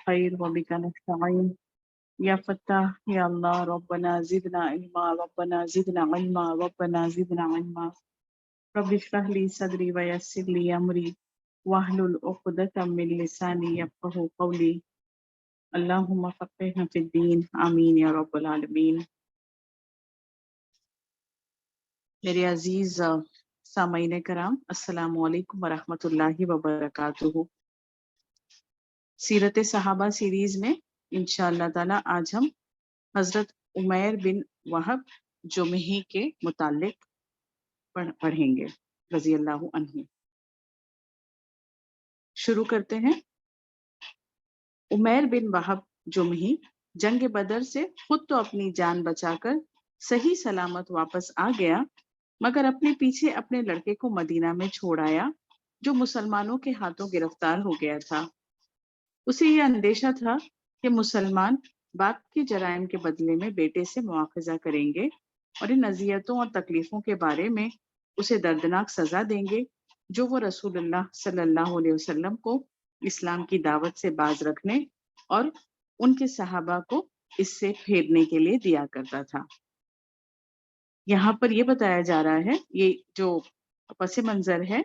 خير وبك نستعين يا فتاح يا الله ربنا زدنا علما ربنا زدنا علما ربنا زدنا علما رب اشرح لي صدري ويسر لي أمري واحلل عقدة من لساني يفقهوا قولي اللهم فقهنا في الدين آمین یا رب العالمین۔ میرے عزیز سامعین کرام، السلام علیکم ورحمۃ اللہ وبرکاتہ۔ سیرت صحابہ سیریز میں انشاءاللہ تعالی آج ہم حضرت عمیر بن وہب جمحی کے متعلق پڑھیں گے رضی اللہ عنہ۔ شروع کرتے ہیں۔ عمیر بن وہب جمحی جنگ بدر سے خود تو اپنی جان بچا کر صحیح سلامت واپس آ گیا، مگر اپنے پیچھے اپنے لڑکے کو مدینہ میں چھوڑ آیا جو مسلمانوں کے ہاتھوں گرفتار ہو گیا تھا۔ اسے یہ اندیشہ تھا کہ مسلمان باپ کے جرائم کے بدلے میں بیٹے سے مواخذہ کریں گے اور ان اذیتوں اور تکلیفوں کے بارے میں اسے دردناک سزا دیں گے جو وہ رسول اللہ صلی اللہ علیہ وسلم کو اسلام کی دعوت سے باز رکھنے اور ان کے صحابہ کو اس سے پھیرنے کے لیے دیا کرتا تھا۔ یہاں پر یہ بتایا جا رہا ہے، یہ جو پس منظر ہے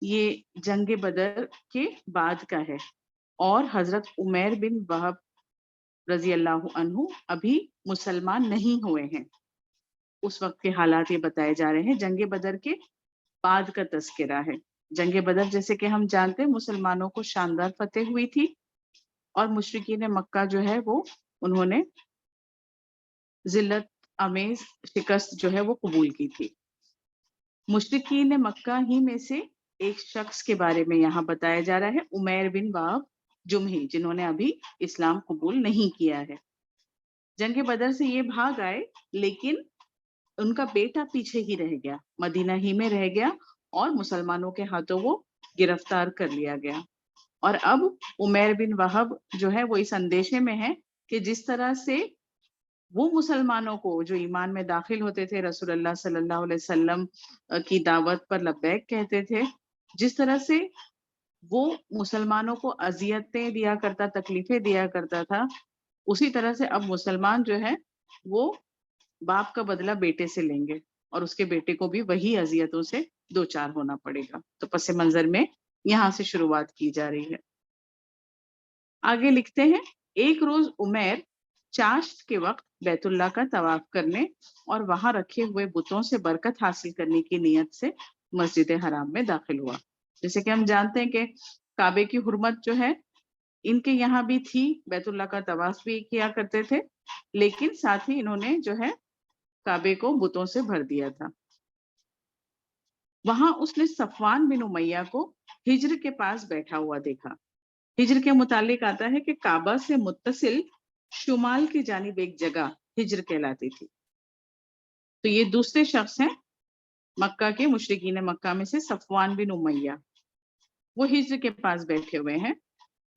یہ جنگ بدر کے بعد کا ہے، اور حضرت عمیر بن وہب رضی اللہ عنہ ابھی مسلمان نہیں ہوئے ہیں۔ اس وقت کے حالات یہ بتائے جا رہے ہیں، جنگ بدر کے بعد کا تذکرہ ہے۔ جنگ بدر جیسے کہ ہم جانتے ہیں مسلمانوں کو شاندار فتح ہوئی تھی، اور مشرکین مکہ جو ہے وہ انہوں نے ذلت آمیز شکست جو ہے وہ قبول کی تھی۔ مشرکین مکہ ہی میں سے ایک شخص کے بارے میں یہاں بتایا جا رہا ہے، عمیر بن وہب جمحی، جنہوں نے ابھی اسلام قبول نہیں کیا ہے۔ جنگ بدر سے یہ بھاگ آئے، لیکن ان کا بیٹا پیچھے ہی رہ گیا، مدینہ ہی میں رہ گیا، اور مسلمانوں کے ہاتھوں وہ گرفتار کر لیا گیا۔ اور اب عمیر بن وہب جو ہے وہ اس اندیشے میں ہے کہ جس طرح سے وہ مسلمانوں کو جو ایمان میں داخل ہوتے تھے، رسول اللہ صلی اللہ علیہ وسلم کی دعوت پر لبیک کہتے تھے، جس طرح سے وہ مسلمانوں کو اذیتیں دیا کرتا، تکلیفیں دیا کرتا تھا، اسی طرح سے اب مسلمان جو ہے وہ باپ کا بدلہ بیٹے سے لیں گے، اور اس کے بیٹے کو بھی وہی اذیتوں سے دوچار ہونا پڑے گا۔ تو پس منظر میں یہاں سے شروعات کی جا رہی ہے۔ آگے لکھتے ہیں، ایک روز عمیر چاشت کے وقت بیت اللہ کا طواف کرنے اور وہاں رکھے ہوئے بتوں سے برکت حاصل کرنے کی نیت سے مسجد حرام میں داخل ہوا۔ جیسے کہ ہم جانتے ہیں کہ کعبے کی حرمت جو ہے ان کے یہاں بھی تھی، بیت اللہ کا طواف بھی کیا کرتے تھے، لیکن ساتھ ہی انہوں نے جو ہے کعبے کو بتوں سے بھر دیا تھا۔ وہاں اس نے صفوان بن امیہ کو ہجر کے پاس بیٹھا ہوا دیکھا۔ ہجر کے متعلق آتا ہے کہ کعبہ سے متصل شمال کی جانب ایک جگہ ہجر کہلاتی تھی۔ تو یہ دوسرے شخص ہیں مکہ کے مشرکین مکہ میں سے صفوان بن امیہ، وہ ہجر کے پاس بیٹھے ہوئے ہیں۔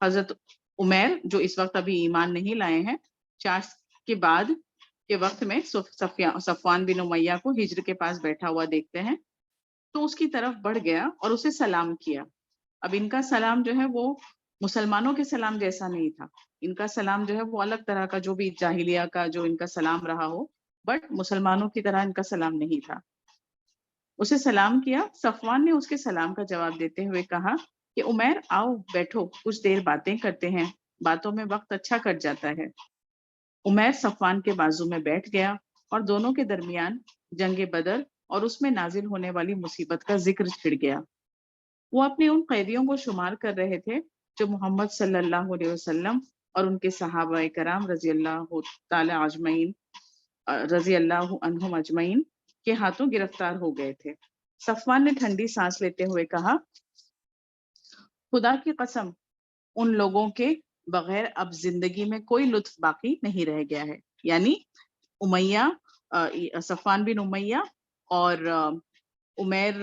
حضرت عمیر جو اس وقت ابھی ایمان نہیں لائے ہیں، چاشت کے بعد کے وقت میں صفوان بن امیہ کو ہجر کے پاس بیٹھا ہوا دیکھتے ہیں، تو اس کی طرف بڑھ گیا اور اسے سلام کیا۔ اب ان کا سلام جو ہے وہ مسلمانوں کے سلام جیسا نہیں تھا، ان کا سلام جو ہے وہ الگ طرح کا، جو بھی جاہلیہ کا جو ان کا سلام رہا ہو، بٹ مسلمانوں کی طرح ان کا سلام نہیں تھا۔ اسے سلام کیا۔ صفوان نے اس کے سلام کا جواب دیتے ہوئے کہا کہ عمیر آؤ بیٹھو، کچھ دیر باتیں کرتے ہیں، باتوں میں وقت اچھا کٹ جاتا ہے۔ عمیر صفوان کے بازو میں بیٹھ گیا اور دونوں کے درمیان جنگ بدر اور اس میں نازل ہونے والی مصیبت کا ذکر چھڑ گیا۔ وہ اپنے ان قیدیوں کو شمار کر رہے تھے جو محمد صلی اللہ علیہ وسلم اور ان کے صحابہ کرام رضی اللہ تعالی اجمعین رضی اللہ عنہم اجمعین کے ہاتھوں گرفتار ہو گئے تھے۔ صفوان نے ٹھنڈی سانس لیتے ہوئے کہا، خدا کی قسم، ان لوگوں کے بغیر اب زندگی میں کوئی لطف باقی نہیں رہ گیا ہے۔ یعنی صفوان بن امیہ اور عمیر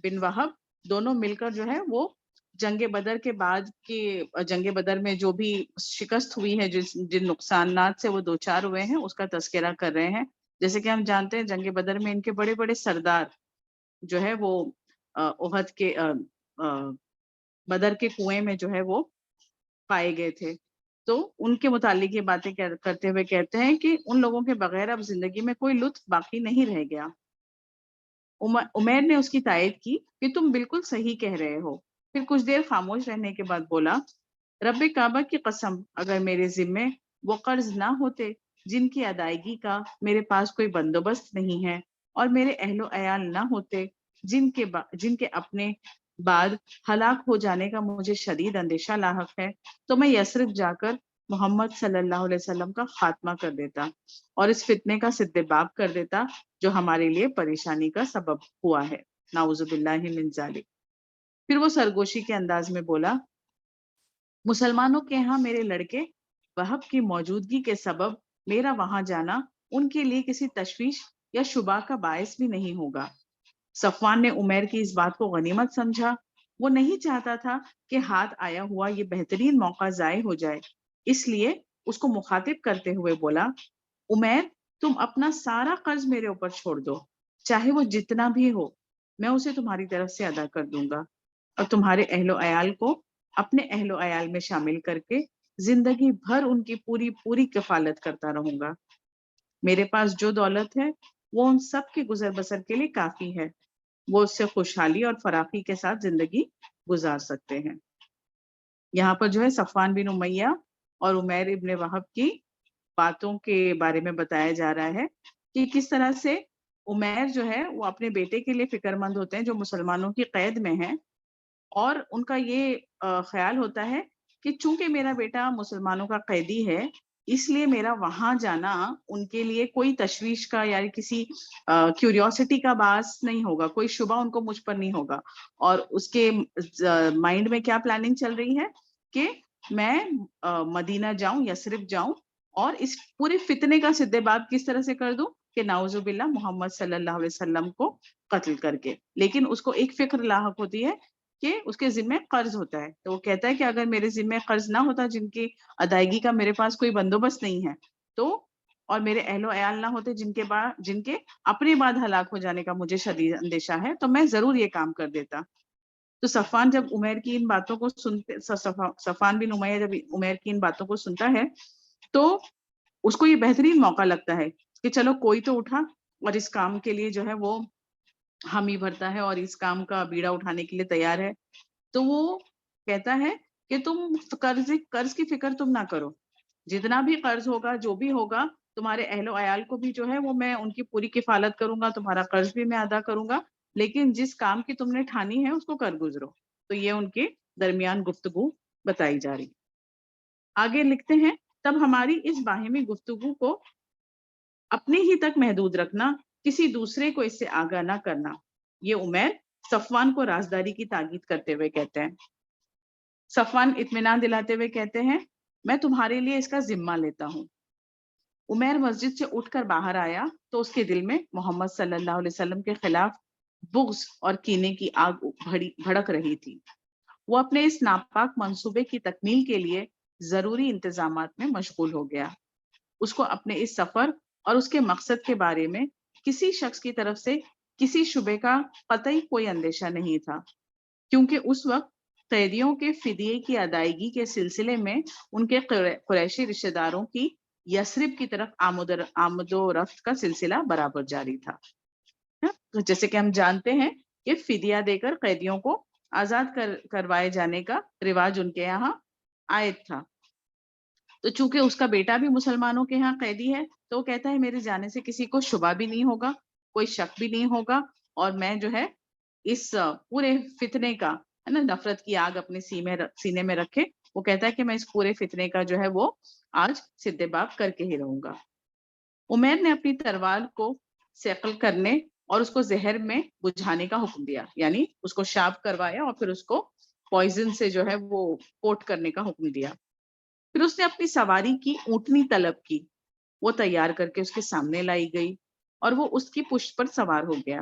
بن وہب دونوں مل کر جو ہے وہ جنگ بدر کے بعد کی جنگ بدر میں جو بھی شکست ہوئی ہے، جن نقصانات سے وہ دوچار ہوئے ہیں، اس کا تذکرہ کر رہے ہیں۔ جیسے کہ ہم جانتے ہیں جنگ بدر میں ان کے بڑے بڑے سردار جو ہے وہ احد کے بدر کے کنویں میں جو ہے وہ پائے گئے تھے، تو ان کے متعلق یہ باتیں کرتے ہوئے کہتے ہیں کہ ان لوگوں کے بغیر اب زندگی میں کوئی لطف باقی نہیں رہ گیا۔ عمیر نے اس کی تائید کی کہ تم بالکل صحیح کہہ رہے ہو۔ پھر کچھ دیر خاموش رہنے کے بعد بولا، رب کعبہ کی قسم، اگر میرے ذمے وہ قرض نہ ہوتے جن کی ادائیگی کا میرے پاس کوئی بندوبست نہیں ہے، اور میرے اہل و عیال نہ ہوتے جن کے اپنے بعد ہلاک ہو جانے کا مجھے شدید اندیشہ لاحق ہے، تو میں یثرب جا کر محمد صلی اللہ علیہ وسلم کا خاتمہ کر دیتا اور اس فتنے کا سدباب کر دیتا جو ہمارے لیے پریشانی کا سبب ہوا ہے۔ نعوذ باللہ من ذالک۔ پھر وہ سرگوشی کے انداز میں بولا، مسلمانوں کے ہاں میرے لڑکے وہب کی موجودگی کے سبب میرا وہاں جانا ان کے لیے کسی تشویش یا شبہ کا باعث بھی نہیں ہوگا۔ صفوان نے عمیر کی اس بات کو غنیمت سمجھا۔ وہ نہیں چاہتا تھا کہ ہاتھ آیا ہوا یہ بہترین موقع ضائع ہو جائے، اس لیے اس کو مخاطب کرتے ہوئے بولا، عمیر، تم اپنا سارا قرض میرے اوپر چھوڑ دو، چاہے وہ جتنا بھی ہو، میں اسے تمہاری طرف سے ادا کر دوں گا، اور تمہارے اہل و عیال کو اپنے اہل و عیال میں شامل کر کے زندگی بھر ان کی پوری پوری کفالت کرتا رہوں گا۔ میرے پاس جو دولت ہے وہ ان سب کے گزر بسر کے لیے کافی ہے، وہ اس سے خوشحالی اور فراخی کے ساتھ زندگی گزار سکتے ہیں۔ یہاں پر جو ہے صفوان بن امیہ اور عمیر ابن وہب کی باتوں کے بارے میں بتایا جا رہا ہے کہ کس طرح سے عمیر جو ہے وہ اپنے بیٹے کے لیے فکر مند ہوتے ہیں جو مسلمانوں کی قید میں ہیں، اور ان کا یہ خیال ہوتا ہے کہ چونکہ میرا بیٹا مسلمانوں کا قیدی ہے، اس لیے میرا وہاں جانا ان کے لیے کوئی تشویش کا یا کسی کیوریوسٹی کا باعث نہیں ہوگا، کوئی شبہ ان کو مجھ پر نہیں ہوگا۔ اور اس کے مائنڈ میں کیا پلاننگ چل رہی ہے کہ میں مدینہ جاؤں، یثرب جاؤں، اور اس پورے فتنے کا سدباب کس طرح سے کر دوں کہ نعوذ باللہ محمد صلی اللہ علیہ وسلم کو قتل کر کے۔ لیکن اس کو ایک فکر لاحق ہوتی ہے کہ اس کے ذمے قرض ہوتا ہے، تو وہ کہتا ہے کہ اگر میرے ذمے قرض نہ ہوتا جن کی ادائیگی کا میرے پاس کوئی بندوبست نہیں ہے، تو اور میرے اہل و عیال نہ ہوتے جن کے اپنے بعد ہلاک ہو جانے کا مجھے شدید اندیشہ ہے، تو میں ضرور یہ کام کر دیتا۔ تو صفوان جب عمیر کی ان باتوں کو سنتے صفوان بن امیہ جب عمیر کی ان باتوں کو سنتا ہے تو اس کو یہ بہترین موقع لگتا ہے کہ چلو کوئی تو اٹھا اور اس کام کے لیے جو ہے وہ حامی بھرتا ہے اور اس کام کا بیڑا اٹھانے کے لیے تیار ہے۔ تو وہ کہتا ہے کہ تم قرض کی فکر تم نہ کرو، جتنا بھی قرض ہوگا جو بھی ہوگا تمہارے اہل و عیال کو بھی جو ہے وہ میں ان کی پوری کفالت کروں گا، تمہارا قرض بھی میں ادا کروں گا، لیکن جس کام کی تم نے ٹھانی ہے اس کو کر گزرو۔ تو یہ ان کے درمیان گفتگو بتائی جا رہی۔ آگے لکھتے ہیں، تب ہماری اس باہمی گفتگو کو اپنے ہی تک محدود رکھنا، کسی دوسرے کو اس سے آگاہ نہ کرنا۔ یہ عمیر صفوان کو رازداری کی تاکید کرتے ہوئے کہتے ہیں۔ صفوان اطمینان دلاتے ہوئے کہتے ہیں، میں تمہارے لیے اس کا ذمہ لیتا ہوں۔ عمیر مسجد سے اٹھ کر باہر آیا تو اس کے دل میں محمد صلی اللہ علیہ وسلم کے خلاف بغض اور کینے کی آگ بھڑک رہی تھی۔ وہ اپنے اس ناپاک منصوبے کی تکمیل کے لیے ضروری انتظامات میں مشغول ہو گیا۔ اس کو اپنے اس سفر اور اس کے مقصد کے بارے میں کسی شخص کی طرف سے کسی شبے کا قطعی کوئی اندیشہ نہیں تھا، کیونکہ اس وقت قیدیوں کے فدیے کی ادائیگی کے سلسلے میں ان کے قریشی رشتہ داروں کی یثرب کی طرف آمد و رفت کا سلسلہ برابر جاری تھا۔ جیسے کہ ہم جانتے ہیں کہ فدیہ دے کر قیدیوں کو آزاد کروائے جانے کا رواج ان کے یہاں عائد تھا۔ تو چونکہ اس کا بیٹا بھی مسلمانوں کے ہاں قیدی ہے تو وہ کہتا ہے میرے جانے سے کسی کو شبہ بھی نہیں ہوگا، کوئی شک بھی نہیں ہوگا، اور میں جو ہے اس پورے فتنے کا ہے نا نفرت کی آگ اپنے سینے میں رکھے، وہ کہتا ہے کہ میں اس پورے فتنے کا جو ہے وہ آج سدباب کر کے ہی رہوں گا۔ عمیر نے اپنی تلوار کو سیقل کرنے اور اس کو زہر میں بجھانے کا حکم دیا، یعنی اس کو شارپ کروایا اور پھر اس کو پوائزن سے جو ہے وہ کوٹ کرنے کا حکم دیا۔ پھر اس نے اپنی سواری کی اونٹنی طلب کی، وہ تیار کر کے اس کے سامنے لائی گئی اور وہ اس کی پشت پر سوار ہو گیا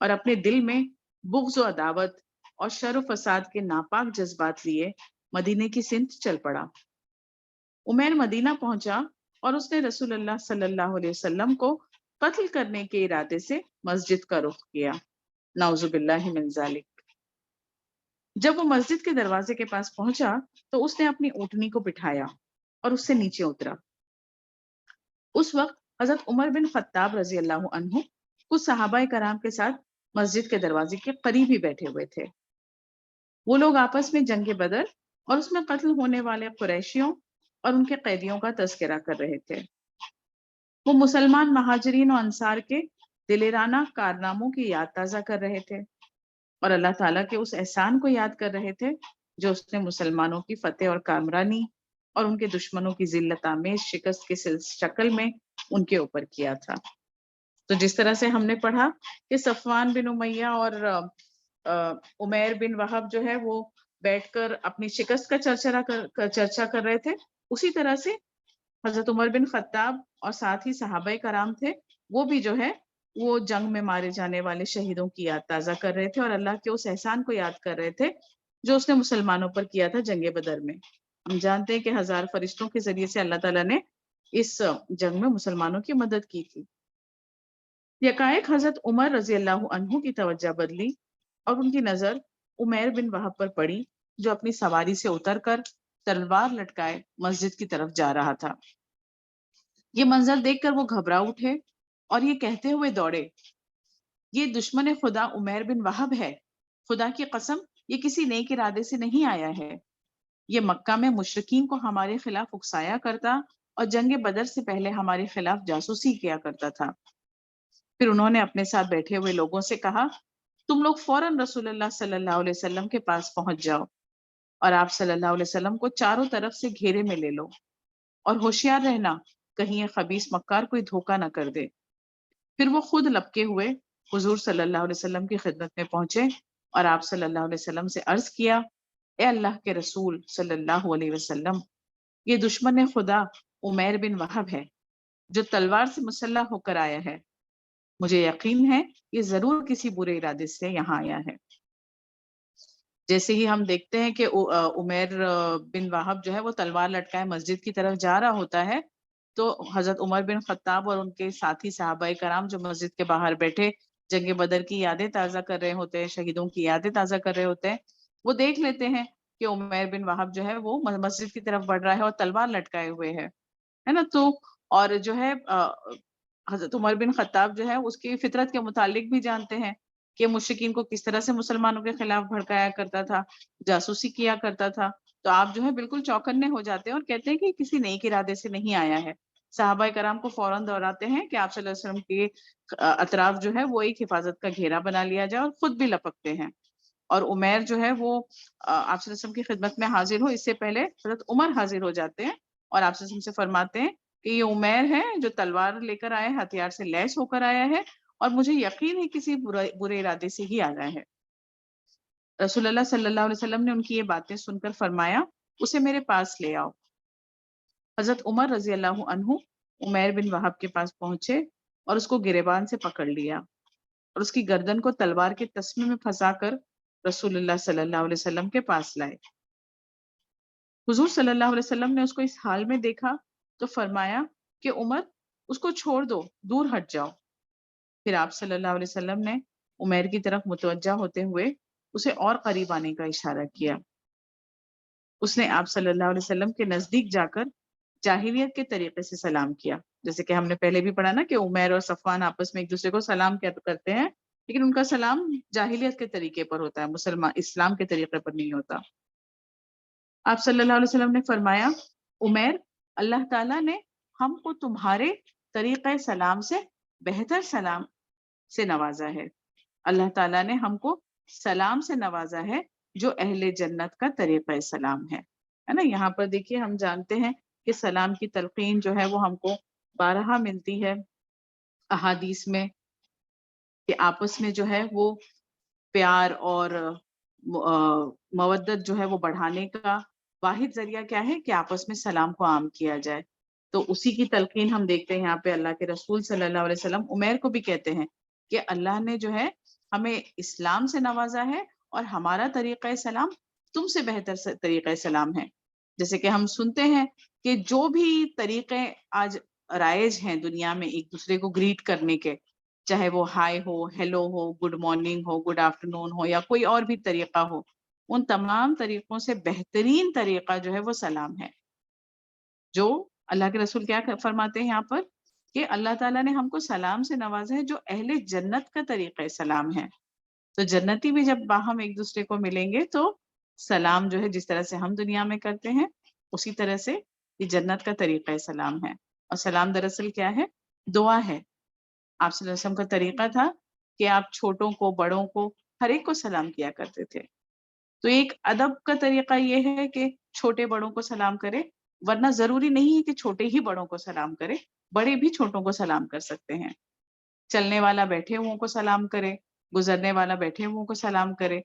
اور اپنے دل میں بغض و عداوت اور شر و فساد کے ناپاک جذبات لیے مدینے کی سمت چل پڑا۔ عمیر مدینہ پہنچا اور اس نے رسول اللہ صلی اللہ علیہ وسلم کو قتل کرنے کے ارادے سے مسجد کا رخ کیا۔ نعوذ باللہ من ذالک۔ جب وہ مسجد کے دروازے کے پاس پہنچا تو اس نے اپنی اونٹنی کو بٹھایا اور اس سے نیچے اترا۔ اس وقت حضرت عمر بن خطاب رضی اللہ عنہ کچھ صحابہ کرام کے ساتھ مسجد کے دروازے کے قریب ہی بیٹھے ہوئے تھے۔ وہ لوگ آپس میں جنگ بدر اور اس میں قتل ہونے والے قریشیوں اور ان کے قیدیوں کا تذکرہ کر رہے تھے۔ وہ مسلمان مہاجرین و انصار کے دلیرانہ کارناموں کی یاد تازہ کر رہے تھے اور اللہ تعالیٰ کے اس احسان کو یاد کر رہے تھے جو اس نے مسلمانوں کی فتح اور کامرانی اور ان کے دشمنوں کی ذلت آمیز شکست کے شکل میں ان کے اوپر کیا تھا۔ تو جس طرح سے ہم نے پڑھا کہ صفوان بن امیہ اور عمیر بن وہب جو ہے وہ بیٹھ کر اپنی شکست کا چرچا کر رہے تھے، اسی طرح سے حضرت عمر بن خطاب اور ساتھ ہی صحابہ کرام تھے، وہ بھی جو ہے وہ جنگ میں مارے جانے والے شہیدوں کی یاد تازہ کر رہے تھے اور اللہ کے اس احسان کو یاد کر رہے تھے جو اس نے مسلمانوں پر کیا تھا جنگ بدر میں۔ ہم جانتے ہیں کہ 1000 فرشتوں کے ذریعے سے اللہ تعالیٰ نے اس جنگ میں مسلمانوں کی مدد کی تھی۔ یکایک حضرت عمر رضی اللہ عنہ کی توجہ بدلی اور ان کی نظر عمیر بن وہب پر پڑی جو اپنی سواری سے اتر کر تلوار لٹکائے مسجد کی طرف جا رہا تھا۔ یہ منظر دیکھ کر وہ گھبرا اٹھے اور یہ کہتے ہوئے دوڑے، یہ دشمن خدا عمیر بن وہب ہے، خدا کی قسم یہ کسی نیک ارادے سے نہیں آیا ہے، یہ مکہ میں مشرکین کو ہمارے خلاف اکسایا کرتا اور جنگ بدر سے پہلے ہمارے خلاف جاسوسی کیا کرتا تھا۔ پھر انہوں نے اپنے ساتھ بیٹھے ہوئے لوگوں سے کہا، تم لوگ فوراً رسول اللہ صلی اللہ علیہ وسلم کے پاس پہنچ جاؤ اور آپ صلی اللہ علیہ وسلم کو چاروں طرف سے گھیرے میں لے لو اور ہوشیار رہنا کہیں یہ خبیث مکار کوئی دھوکہ نہ کر دے۔ پھر وہ خود لپکے ہوئے حضور صلی اللہ علیہ وسلم کی خدمت میں پہنچے اور آپ صلی اللہ علیہ وسلم سے عرض کیا، اے اللہ کے رسول صلی اللہ علیہ وسلم، یہ دشمن خدا عمیر بن وہب ہے جو تلوار سے مسلح ہو کر آیا ہے، مجھے یقین ہے یہ ضرور کسی برے ارادے سے یہاں آیا ہے۔ جیسے ہی ہم دیکھتے ہیں کہ عمیر بن وہب جو ہے وہ تلوار لٹکائے مسجد کی طرف جا رہا ہوتا ہے، تو حضرت عمر بن خطاب اور ان کے ساتھی صحابہ کرام جو مسجد کے باہر بیٹھے جنگ بدر کی یادیں تازہ کر رہے ہوتے ہیں، شہیدوں کی یادیں تازہ کر رہے ہوتے ہیں، وہ دیکھ لیتے ہیں کہ عمیر بن وہب جو ہے وہ مسجد کی طرف بڑھ رہا ہے اور تلوار لٹکائے ہوئے ہے نا۔ تو اور جو ہے حضرت عمر بن خطاب جو ہے اس کی فطرت کے متعلق بھی جانتے ہیں کہ مشرکین کو کس طرح سے مسلمانوں کے خلاف بھڑکایا کرتا تھا، جاسوسی کیا کرتا تھا۔ تو آپ جو ہے بالکل چوکنے ہو جاتے ہیں اور کہتے ہیں کہ کسی نیک ارادے سے نہیں آیا ہے۔ صحابہ کرام کو فوراً دہراتے ہیں کہ آپ صلی اللہ علیہ وسلم کے اطراف جو ہے وہ ایک حفاظت کا گھیرا بنا لیا جائے اور خود بھی لپکتے ہیں۔ اور عمیر جو ہے وہ آپ صلی اللہ علیہ وسلم کی خدمت میں حاضر ہو اس سے پہلے حضرت عمر حاضر ہو جاتے ہیں اور آپ صلی اللہ علیہ وسلم سے فرماتے ہیں کہ یہ عمیر ہے جو تلوار لے کر آیا ہے، ہتھیار سے لیس ہو کر آیا ہے اور مجھے یقین ہے کسی برے ارادے سے ہی آیا ہے۔ رسول اللہ صلی اللہ علیہ وسلم نے ان کی یہ باتیں سن کر فرمایا، اسے میرے پاس لے آؤ۔ حضرت عمر رضی اللہ عنہ عمیر بن وہب کے پاس پہنچے اور اس کو گریبان سے پکڑ لیا اور اس کی گردن کو تلوار کے تسمے میں پھنسا کر رسول اللہ صلی اللہ علیہ وسلم کے پاس لائے۔ حضور صلی اللہ علیہ وسلم نے اس کو اس حال میں دیکھا تو فرمایا کہ عمر اس کو چھوڑ دو، دور ہٹ جاؤ۔ پھر آپ صلی اللہ علیہ وسلم نے عمیر کی طرف متوجہ ہوتے ہوئے اسے اور قریب آنے کا اشارہ کیا۔ اس نے آپ صلی اللہ علیہ وسلم کے نزدیک جا کر جاہلیت کے طریقے سے سلام کیا، جیسے کہ ہم نے پہلے بھی پڑھا نا کہ عمیر اور صفوان آپس میں ایک دوسرے کو سلام کرتے ہیں، لیکن ان کا سلام جاہلیت کے طریقے پر ہوتا ہے، مسلمان اسلام کے طریقے پر نہیں ہوتا۔ آپ صلی اللہ علیہ وسلم نے فرمایا، عمیر، اللہ تعالیٰ نے ہم کو تمہارے طریقہ سلام سے بہتر سلام سے نوازا ہے۔ اللہ تعالیٰ نے ہم کو سلام سے نوازا ہے جو اہل جنت کا طریقہ سلام ہے نا۔ یہاں پر دیکھیے ہم جانتے ہیں کہ سلام کی تلقین جو ہے وہ ہم کو بارہا ملتی ہے احادیث میں کہ آپس میں جو ہے وہ پیار اور مودت جو ہے وہ بڑھانے کا واحد ذریعہ کیا ہے کہ آپس میں سلام کو عام کیا جائے۔ تو اسی کی تلقین ہم دیکھتے ہیں یہاں پہ اللہ کے رسول صلی اللہ علیہ وسلم عمیر کو بھی کہتے ہیں کہ اللہ نے جو ہے ہمیں اسلام سے نوازا ہے اور ہمارا طریقہ سلام تم سے بہتر طریقہ سلام ہے۔ جیسے کہ ہم سنتے ہیں کہ جو بھی طریقے آج رائج ہیں دنیا میں ایک دوسرے کو گریٹ کرنے کے، چاہے وہ ہائی ہو، ہیلو ہو، گڈ مارننگ ہو، گڈ آفٹرنون ہو یا کوئی اور بھی طریقہ ہو، ان تمام طریقوں سے بہترین طریقہ جو ہے وہ سلام ہے۔ جو اللہ کے رسول کیا فرماتے ہیں یہاں پر کہ اللہ تعالیٰ نے ہم کو سلام سے نوازا ہے جو اہل جنت کا طریقہ سلام ہے. تو جنتی بھی جب باہم ایک دوسرے کو ملیں گے تو سلام جو ہے جس طرح سے ہم دنیا میں کرتے ہیں اسی طرح سے یہ جنت کا طریقہ سلام ہے. اور سلام دراصل کیا ہے؟ دعا ہے. آپ صلی اللہ علیہ وسلم کا طریقہ تھا کہ آپ چھوٹوں کو بڑوں کو ہر ایک کو سلام کیا کرتے تھے. تو ایک ادب کا طریقہ یہ ہے کہ چھوٹے بڑوں کو سلام کرے، ورنہ ضروری نہیں ہے کہ چھوٹے ہی بڑوں کو سلام کرے، بڑے بھی چھوٹوں کو سلام کر سکتے ہیں. چلنے والا بیٹھے ہوں کو سلام کرے، گزرنے والا بیٹھے ہوں کو سلام کرے،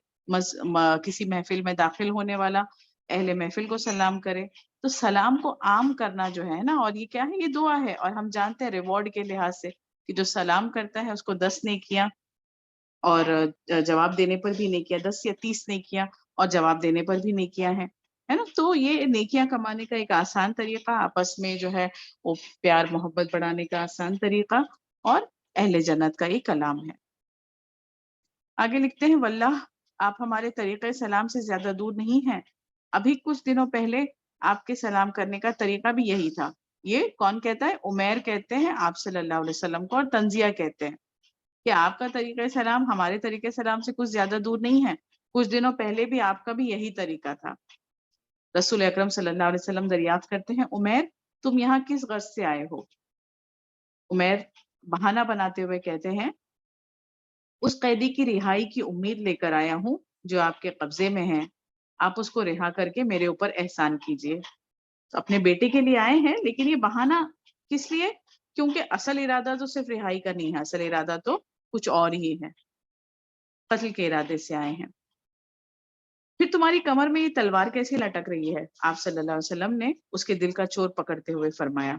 کسی محفل میں داخل ہونے والا اہل محفل کو سلام کرے. تو سلام کو عام کرنا جو ہے نا، اور یہ کیا ہے؟ یہ دعا ہے. اور ہم جانتے ہیں ریوارڈ کے لحاظ سے کہ جو سلام کرتا ہے اس کو 10 نیکیاں اور جواب دینے پر بھی نیکیاں، 10 یا 30 نیکیاں اور جواب دینے پر بھی نیکیاں ہیں، ہے نا. تو یہ نیکیاں کمانے کا ایک آسان طریقہ، آپس میں جو ہے وہ پیار محبت بڑھانے کا آسان طریقہ اور اہل جنت کا یہ کلام ہے. آگے لکھتے ہیں واللہ آپ ہمارے طریقے سلام سے زیادہ دور نہیں ہیں. ابھی کچھ دنوں پہلے آپ کے سلام کرنے کا طریقہ بھی یہی تھا. یہ کون کہتا ہے؟ عمیر کہتے ہیں آپ صلی اللہ علیہ وسلم کو، اور تنزیہ کہتے ہیں کہ آپ کا طریقہ سلام ہمارے طریقے سلام سے کچھ زیادہ دور نہیں ہے. کچھ دنوں پہلے بھی آپ کا بھی یہی طریقہ تھا. رسول اکرم صلی اللہ علیہ وسلم دریافت کرتے ہیں عمیر تم یہاں کس غرض سے آئے ہو؟ عمیر بہانہ بناتے ہوئے کہتے ہیں اس قیدی کی رہائی کی امید لے کر آیا ہوں جو آپ کے قبضے میں ہے. آپ اس کو رہا کر کے میرے اوپر احسان کیجیے. تو اپنے بیٹے کے لیے آئے ہیں، لیکن یہ بہانہ کس لیے؟ کیونکہ اصل ارادہ تو صرف رہائی کا نہیں ہے، اصل ارادہ تو کچھ اور ہی ہے، قتل کے ارادے سے آئے ہیں. پھر تمہاری کمر میں یہ تلوار کیسے لٹک رہی ہے؟ آپ صلی اللہ علیہ وسلم نے اس کے دل کا چور پکڑتے ہوئے فرمایا.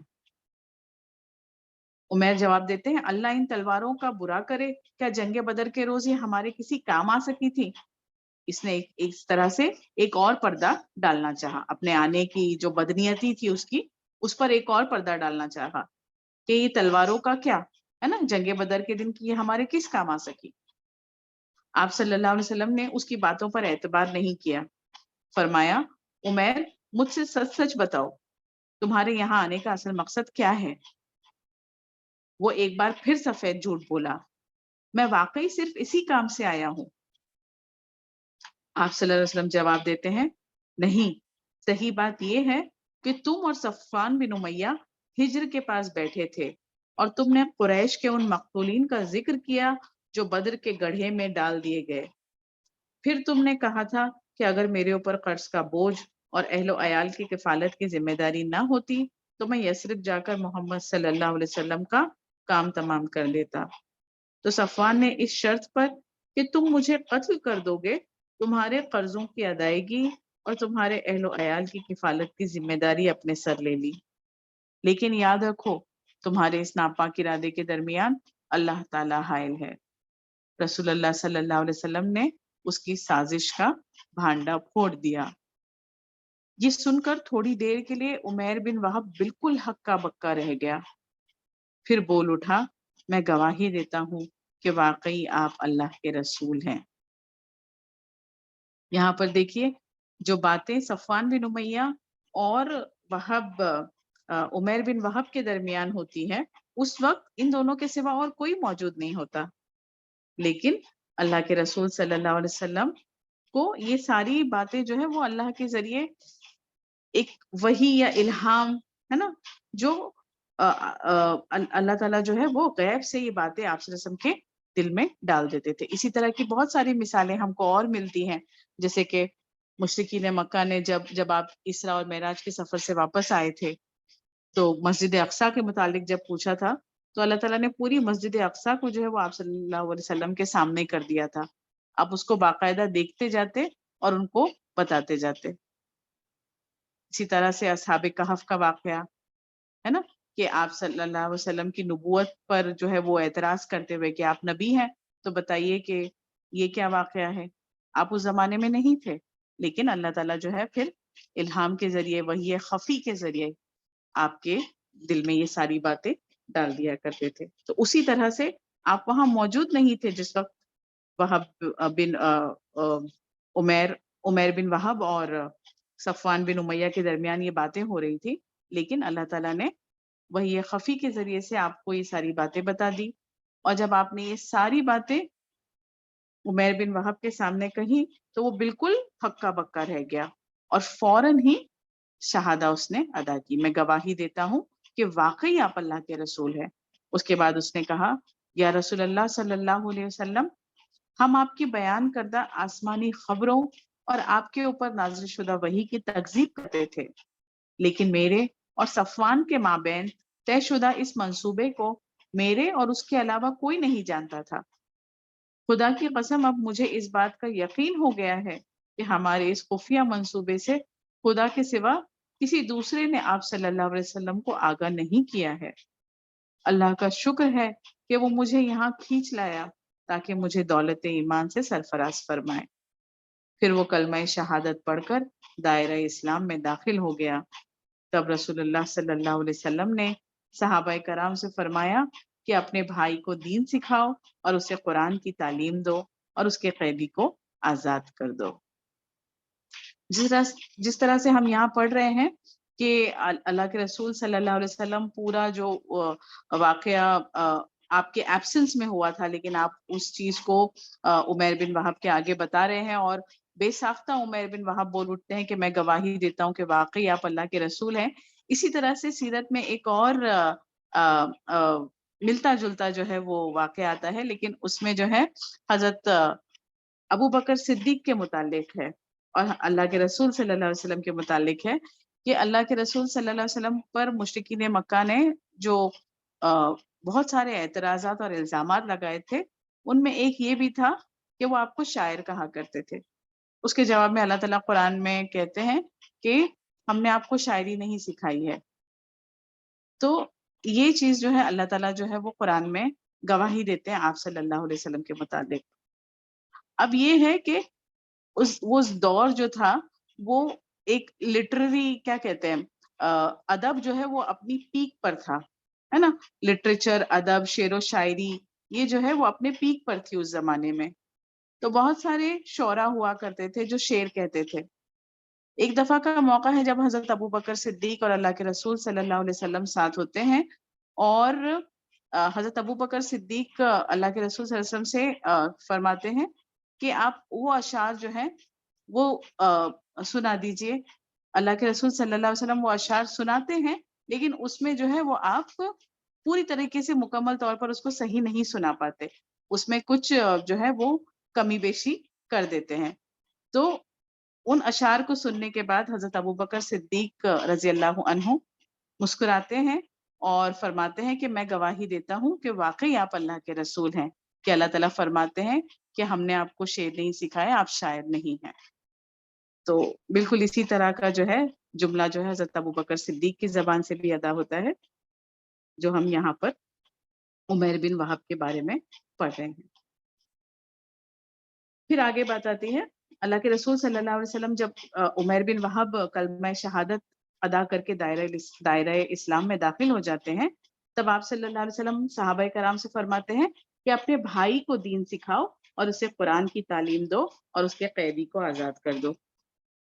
عمیر جواب دیتے ہیں اللہ ان تلواروں کا برا کرے، کیا جنگ بدر کے روز یہ ہمارے کسی کام آ سکی تھی؟ اس نے اس طرح سے ایک اور پردہ ڈالنا چاہا، اپنے آنے کی جو بدنیتی تھی اس پر ایک اور پردہ ڈالنا چاہا کہ یہ تلواروں کا کیا ہے نا، جنگ بدر کے دن کی یہ ہمارے کس کام آ سکی. آپ صلی اللہ علیہ وسلم نے اس کی باتوں پر اعتبار نہیں کیا. فرمایا عمیر مجھ سے سچ سچ بتاؤ تمہارے یہاں آنے کا اصل مقصد کیا ہے؟ وہ ایک بار پھر سفید جھوٹ بولا، میں واقعی صرف اسی کام سے آیا ہوں. آپ صلی اللہ علیہ وسلم جواب دیتے ہیں نہیں، صحیح بات یہ ہے کہ تم اور صفوان بن امیہ ہجر کے پاس بیٹھے تھے اور تم نے قریش کے ان مقتولین کا ذکر کیا جو بدر کے گڑھے میں ڈال دیے گئے. پھر تم نے کہا تھا کہ اگر میرے اوپر قرض کا بوجھ اور اہل و عیال کی کفالت کی ذمہ داری نہ ہوتی تو میں یثرب جا کر محمد صلی اللہ علیہ وسلم کا کام تمام کر لیتا. تو صفوان نے اس شرط پر کہ تم مجھے قتل کر دو گے تمہارے قرضوں کی ادائیگی اور تمہارے اہل و عیال کی کفالت کی ذمہ داری اپنے سر لے لی. لیکن یاد رکھو تمہارے اس ناپاک ارادے کے درمیان اللہ تعالی حائل ہے. رسول اللہ صلی اللہ علیہ وسلم نے اس کی سازش کا بھانڈا پھوڑ دیا. یہ سن کر تھوڑی دیر کے لیے عمیر بن وہب بالکل ہکا بکا رہ گیا. پھر بول اٹھا میں گواہی دیتا ہوں کہ واقعی آپ اللہ کے رسول ہیں. یہاں پر دیکھیے جو باتیں صفوان بن امیہ اور وہب عمیر بن وہب کے درمیان ہوتی ہے اس وقت ان دونوں کے سوا اور کوئی موجود نہیں ہوتا، لیکن اللہ کے رسول صلی اللہ علیہ وسلم کو یہ ساری باتیں جو ہے وہ اللہ کے ذریعے ایک وحی یا الہام ہے نا، جو اللہ تعالیٰ جو ہے وہ غیب سے یہ باتیں آپ صلی اللہ علیہ وسلم کے دل میں ڈال دیتے تھے. اسی طرح کی بہت ساری مثالیں ہم کو اور ملتی ہیں، جیسے کہ مشرکین مکہ نے جب آپ اسراء اور معراج کے سفر سے واپس آئے تھے تو مسجد اقصیٰ کے متعلق جب پوچھا تھا تو اللہ تعالیٰ نے پوری مسجد اقصیٰ کو جو ہے وہ آپ صلی اللہ علیہ وسلم کے سامنے کر دیا تھا. آپ اس کو باقاعدہ دیکھتے جاتے اور ان کو بتاتے جاتے. اسی طرح سے اصحاب کہف کا واقعہ ہے نا کہ آپ صلی اللہ علیہ وسلم کی نبوت پر جو ہے وہ اعتراض کرتے ہوئے کہ آپ نبی ہیں تو بتائیے کہ یہ کیا واقعہ ہے. آپ اس زمانے میں نہیں تھے، لیکن اللہ تعالیٰ جو ہے پھر الہام کے ذریعے وحی خفی کے ذریعے آپ کے دل میں یہ ساری باتیں ڈال دیا کرتے تھے. تو اسی طرح سے آپ وہاں موجود نہیں تھے جس وقت وہب بن عمیر بن وہب اور صفوان بن امیہ کے درمیان یہ باتیں ہو رہی تھی، لیکن اللہ تعالیٰ نے وحی خفی کے ذریعے سے آپ کو یہ ساری باتیں بتا دی، اور جب آپ نے یہ ساری باتیں عمیر بن وہب کے سامنے کہی تو وہ بالکل ہکا بکا رہ گیا اور فوراً ہی شہادہ اس نے ادا کی، میں گواہی دیتا ہوں کہ واقعی آپ اللہ کے رسول ہیں۔ اس کے بعد اس نے کہا، یا رسول اللہ صلی اللہ علیہ وسلم، ہم آپ کی بیان کردہ آسمانی خبروں اور آپ کے اوپر نازل شدہ وحی کی تکذیب کرتے تھے، لیکن میرے اور صفوان کے مابین طے شدہ اس منصوبے کو میرے اور اس کے علاوہ کوئی نہیں جانتا تھا۔ خدا کی قسم اب مجھے اس بات کا یقین ہو گیا ہے کہ ہمارے اس خفیہ منصوبے سے خدا کے سوا کسی دوسرے نے آپ صلی اللہ علیہ وسلم کو آگاہ نہیں کیا ہے۔ اللہ کا شکر ہے کہ وہ مجھے یہاں کھینچ لایا تاکہ مجھے دولت ایمان سے سرفراز فرمائے۔ پھر وہ کلمہ شہادت پڑھ کر دائرہ اسلام میں داخل ہو گیا۔ تب رسول اللہ صلی اللہ علیہ وسلم نے صحابہ کرام سے فرمایا کہ اپنے بھائی کو دین سکھاؤ اور اسے قرآن کی تعلیم دو اور اس کے قیدی کو آزاد کر دو۔ جس طرح سے ہم یہاں پڑھ رہے ہیں کہ اللہ کے رسول صلی اللہ علیہ وسلم پورا جو واقعہ آپ کے ایبسنس میں ہوا تھا، لیکن آپ اس چیز کو عمیر بن وہب کے آگے بتا رہے ہیں، اور بے ساختہ عمیر بن وہب بول اٹھتے ہیں کہ میں گواہی دیتا ہوں کہ واقعی آپ اللہ کے رسول ہیں۔ اسی طرح سے سیرت میں ایک اور ملتا جلتا جو ہے وہ واقعہ آتا ہے، لیکن اس میں جو ہے حضرت ابو بکر صدیق کے متعلق ہے اور اللہ کے رسول صلی اللہ علیہ وسلم کے متعلق ہے کہ اللہ کے رسول صلی اللہ علیہ وسلم پر مشرکین مکہ نے جو بہت سارے اعتراضات اور الزامات لگائے تھے، ان میں ایک یہ بھی تھا کہ وہ آپ کو شاعر کہا کرتے تھے۔ اس کے جواب میں اللہ تعالیٰ قرآن میں کہتے ہیں کہ ہم نے آپ کو شاعری نہیں سکھائی ہے۔ تو یہ چیز جو ہے اللہ تعالیٰ جو ہے وہ قرآن میں گواہی دیتے ہیں آپ صلی اللہ علیہ وسلم کے متعلق۔ اب یہ ہے کہ وہ دور جو تھا وہ ایک لٹریری کیا کہتے ہیں ادب جو ہے وہ اپنی پیک پر تھا، ہے نا؟ لٹریچر، ادب، شعر و شاعری یہ جو ہے وہ اپنے پیک پر تھی اس زمانے میں۔ تو بہت سارے شعراء ہوا کرتے تھے جو شعر کہتے تھے۔ ایک دفعہ کا موقع ہے جب حضرت ابو بکر صدیق اور اللہ کے رسول صلی اللہ علیہ وسلم ساتھ ہوتے ہیں، اور حضرت ابو بکر صدیق اللہ کے رسول صلی اللہ علیہ وسلم سے فرماتے ہیں کہ آپ وہ اشعار جو ہیں وہ سنا دیجئے۔ اللہ کے رسول صلی اللہ علیہ وسلم وہ اشعار سناتے ہیں، لیکن اس میں جو ہے وہ آپ پوری طریقے سے مکمل طور پر اس کو صحیح نہیں سنا پاتے، اس میں کچھ جو ہے وہ کمی بیشی کر دیتے ہیں۔ تو ان اشعار کو سننے کے بعد حضرت ابو بکر صدیق رضی اللہ عنہ مسکراتے ہیں اور فرماتے ہیں کہ میں گواہی دیتا ہوں کہ واقعی آپ اللہ کے رسول ہیں، کہ اللہ تعالیٰ فرماتے ہیں کہ ہم نے آپ کو شعر نہیں سکھایا، آپ شاعر نہیں ہیں۔ تو بالکل اسی طرح کا جو ہے جملہ جو ہے حضرت ابو بکر صدیق کی زبان سے بھی ادا ہوتا ہے، جو ہم یہاں پر عمیر بن وہب کے بارے میں پڑھ رہے ہیں۔ پھر آگے بات آتی ہے، اللہ کے رسول صلی اللہ علیہ وسلم جب عمیر بن وہب کلمہ شہادت ادا کر کے دائرہ اسلام میں داخل ہو جاتے ہیں، تب آپ صلی اللہ علیہ وسلم صحابہ کرام سے فرماتے ہیں کہ اپنے بھائی کو دین سکھاؤ اور اسے قرآن کی تعلیم دو اور اس کے قیدی کو آزاد کر دو۔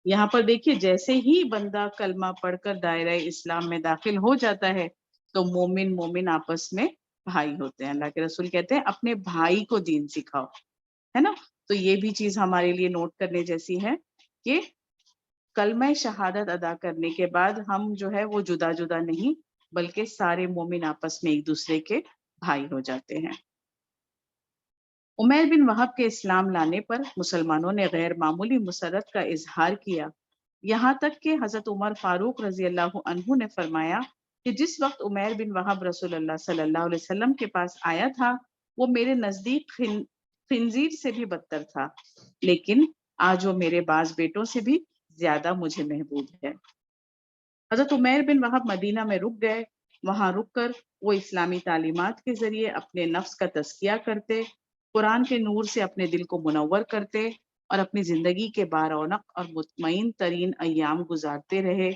یہاں پر دیکھیے، جیسے ہی بندہ کلمہ پڑھ کر دائرہ اسلام میں داخل ہو جاتا ہے تو مومن آپس میں بھائی ہوتے ہیں۔ اللہ کے رسول کہتے ہیں اپنے بھائی کو دین سکھاؤ، ہے نا؟ تو یہ بھی چیز ہمارے لیے نوٹ کرنے جیسی ہے کہ کلمہ شہادت ادا کرنے کے بعد ہم جو ہے وہ جدا جدا نہیں، بلکہ سارے مومن آپس میں ایک دوسرے کے بھائی ہو جاتے ہیں۔ عمیر بن وہب کے اسلام لانے پر مسلمانوں نے غیر معمولی مسرت کا اظہار کیا، یہاں تک کہ حضرت عمر فاروق رضی اللہ عنہ نے فرمایا کہ جس وقت عمیر بن وہب رسول اللہ صلی اللہ علیہ وسلم کے پاس آیا تھا وہ میرے نزدیک خنزیر سے بھی بدتر تھا، لیکن آج وہ میرے بعض بیٹوں سے بھی زیادہ مجھے محبوب ہے۔ حضرت عمیر بن وہب مدینہ میں رک گئے، وہاں رک کر وہ اسلامی تعلیمات کے ذریعے اپنے نفس کا تزکیہ کرتے، قرآن کے نور سے اپنے دل کو منور کرتے اور اپنی زندگی کے بارونق اور مطمئن ترین ایام گزارتے رہے۔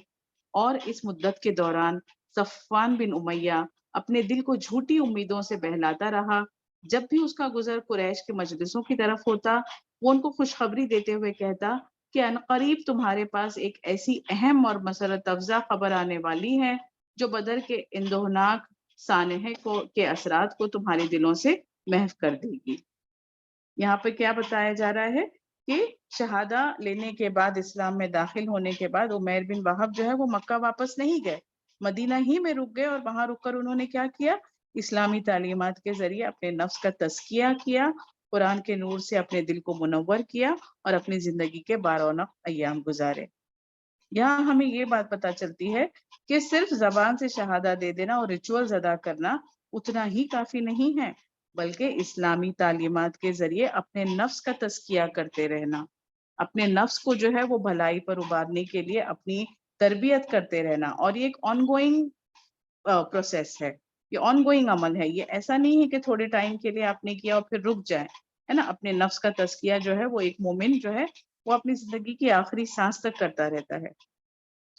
اور اس مدت کے دوران صفوان بن امیہ اپنے دل کو جھوٹی امیدوں سے بہلاتا رہا۔ جب بھی اس کا گزر قریش کے مجلسوں کی طرف ہوتا، وہ ان کو خوشخبری دیتے ہوئے کہتا کہ عنقریب تمہارے پاس ایک ایسی اہم اور مسرت افزا خبر آنے والی ہے جو بدر کے اندوہناک سانحے کے اثرات کو تمہارے دلوں سے محو کر دے گی۔ یہاں پہ کیا بتایا جا رہا ہے کہ شہادہ لینے کے بعد، اسلام میں داخل ہونے کے بعد عمیر بن وہب جو ہے وہ مکہ واپس نہیں گئے، مدینہ ہی میں رک گئے، اور وہاں رک کر انہوں نے کیا کیا؟ اسلامی تعلیمات کے ذریعے اپنے نفس کا تزکیہ کیا، قرآن کے نور سے اپنے دل کو منور کیا اور اپنی زندگی کے بارونق ایام گزارے۔ یہاں ہمیں یہ بات پتہ چلتی ہے کہ صرف زبان سے شہادہ دے دینا اور ریچولز ادا کرنا اتنا ہی کافی نہیں ہے، بلکہ اسلامی تعلیمات کے ذریعے اپنے نفس کا تزکیہ کرتے رہنا، اپنے نفس کو جو ہے وہ بھلائی پر ابارنے کے لیے اپنی تربیت کرتے رہنا، اور یہ ایک آن گوئنگ پروسیس ہے، یہ آن گوئنگ عمل ہے، یہ ایسا نہیں ہے کہ تھوڑے ٹائم کے لیے آپ نے کیا اور پھر رک جائے، ہے نا۔ اپنے نفس کا تزکیہ جو ہے وہ ایک مومن جو ہے وہ اپنی زندگی کی آخری سانس تک کرتا رہتا ہے۔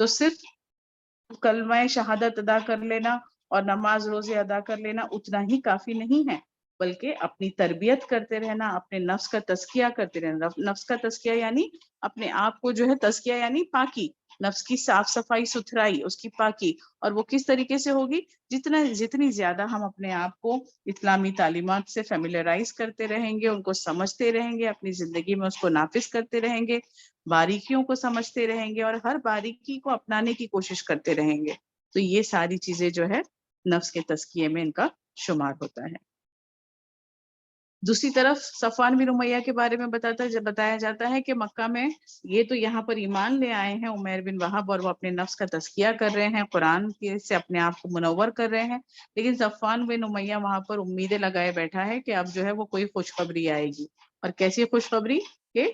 تو صرف کلمہ شہادت ادا کر لینا اور نماز روزے ادا کر لینا اتنا ہی کافی نہیں ہے، بلکہ اپنی تربیت کرتے رہنا، اپنے نفس کا تزکیہ کرتے رہنا۔ نفس کا تزکیہ یعنی اپنے آپ کو جو ہے، تزکیہ یعنی پاکی، نفس کی صاف صفائی ستھرائی، اس کی پاکی، اور وہ کس طریقے سے ہوگی؟ جتنی زیادہ ہم اپنے آپ کو اسلامی تعلیمات سے فیملیرائز کرتے رہیں گے، ان کو سمجھتے رہیں گے، اپنی زندگی میں اس کو نافذ کرتے رہیں گے، باریکیوں کو سمجھتے رہیں گے اور ہر باریکی کو اپنانے کی کوشش کرتے رہیں گے، تو یہ ساری چیزیں جو ہے نفس کے تزکیے میں ان کا شمار ہوتا ہے۔ دوسری طرف صفوان بن امیہ کے بارے میں بتایا جاتا ہے کہ مکہ میں یہ تو یہاں پر ایمان لے آئے ہیں عمیر بن وہب، اور وہ اپنے نفس کا تزکیہ کر رہے ہیں، قرآن سے اپنے آپ کو منور کر رہے ہیں، لیکن صفوان بن امیہ وہاں پر امیدیں لگائے بیٹھا ہے کہ اب جو ہے وہ کوئی خوشخبری آئے گی، اور کیسی خوشخبری؟ کہ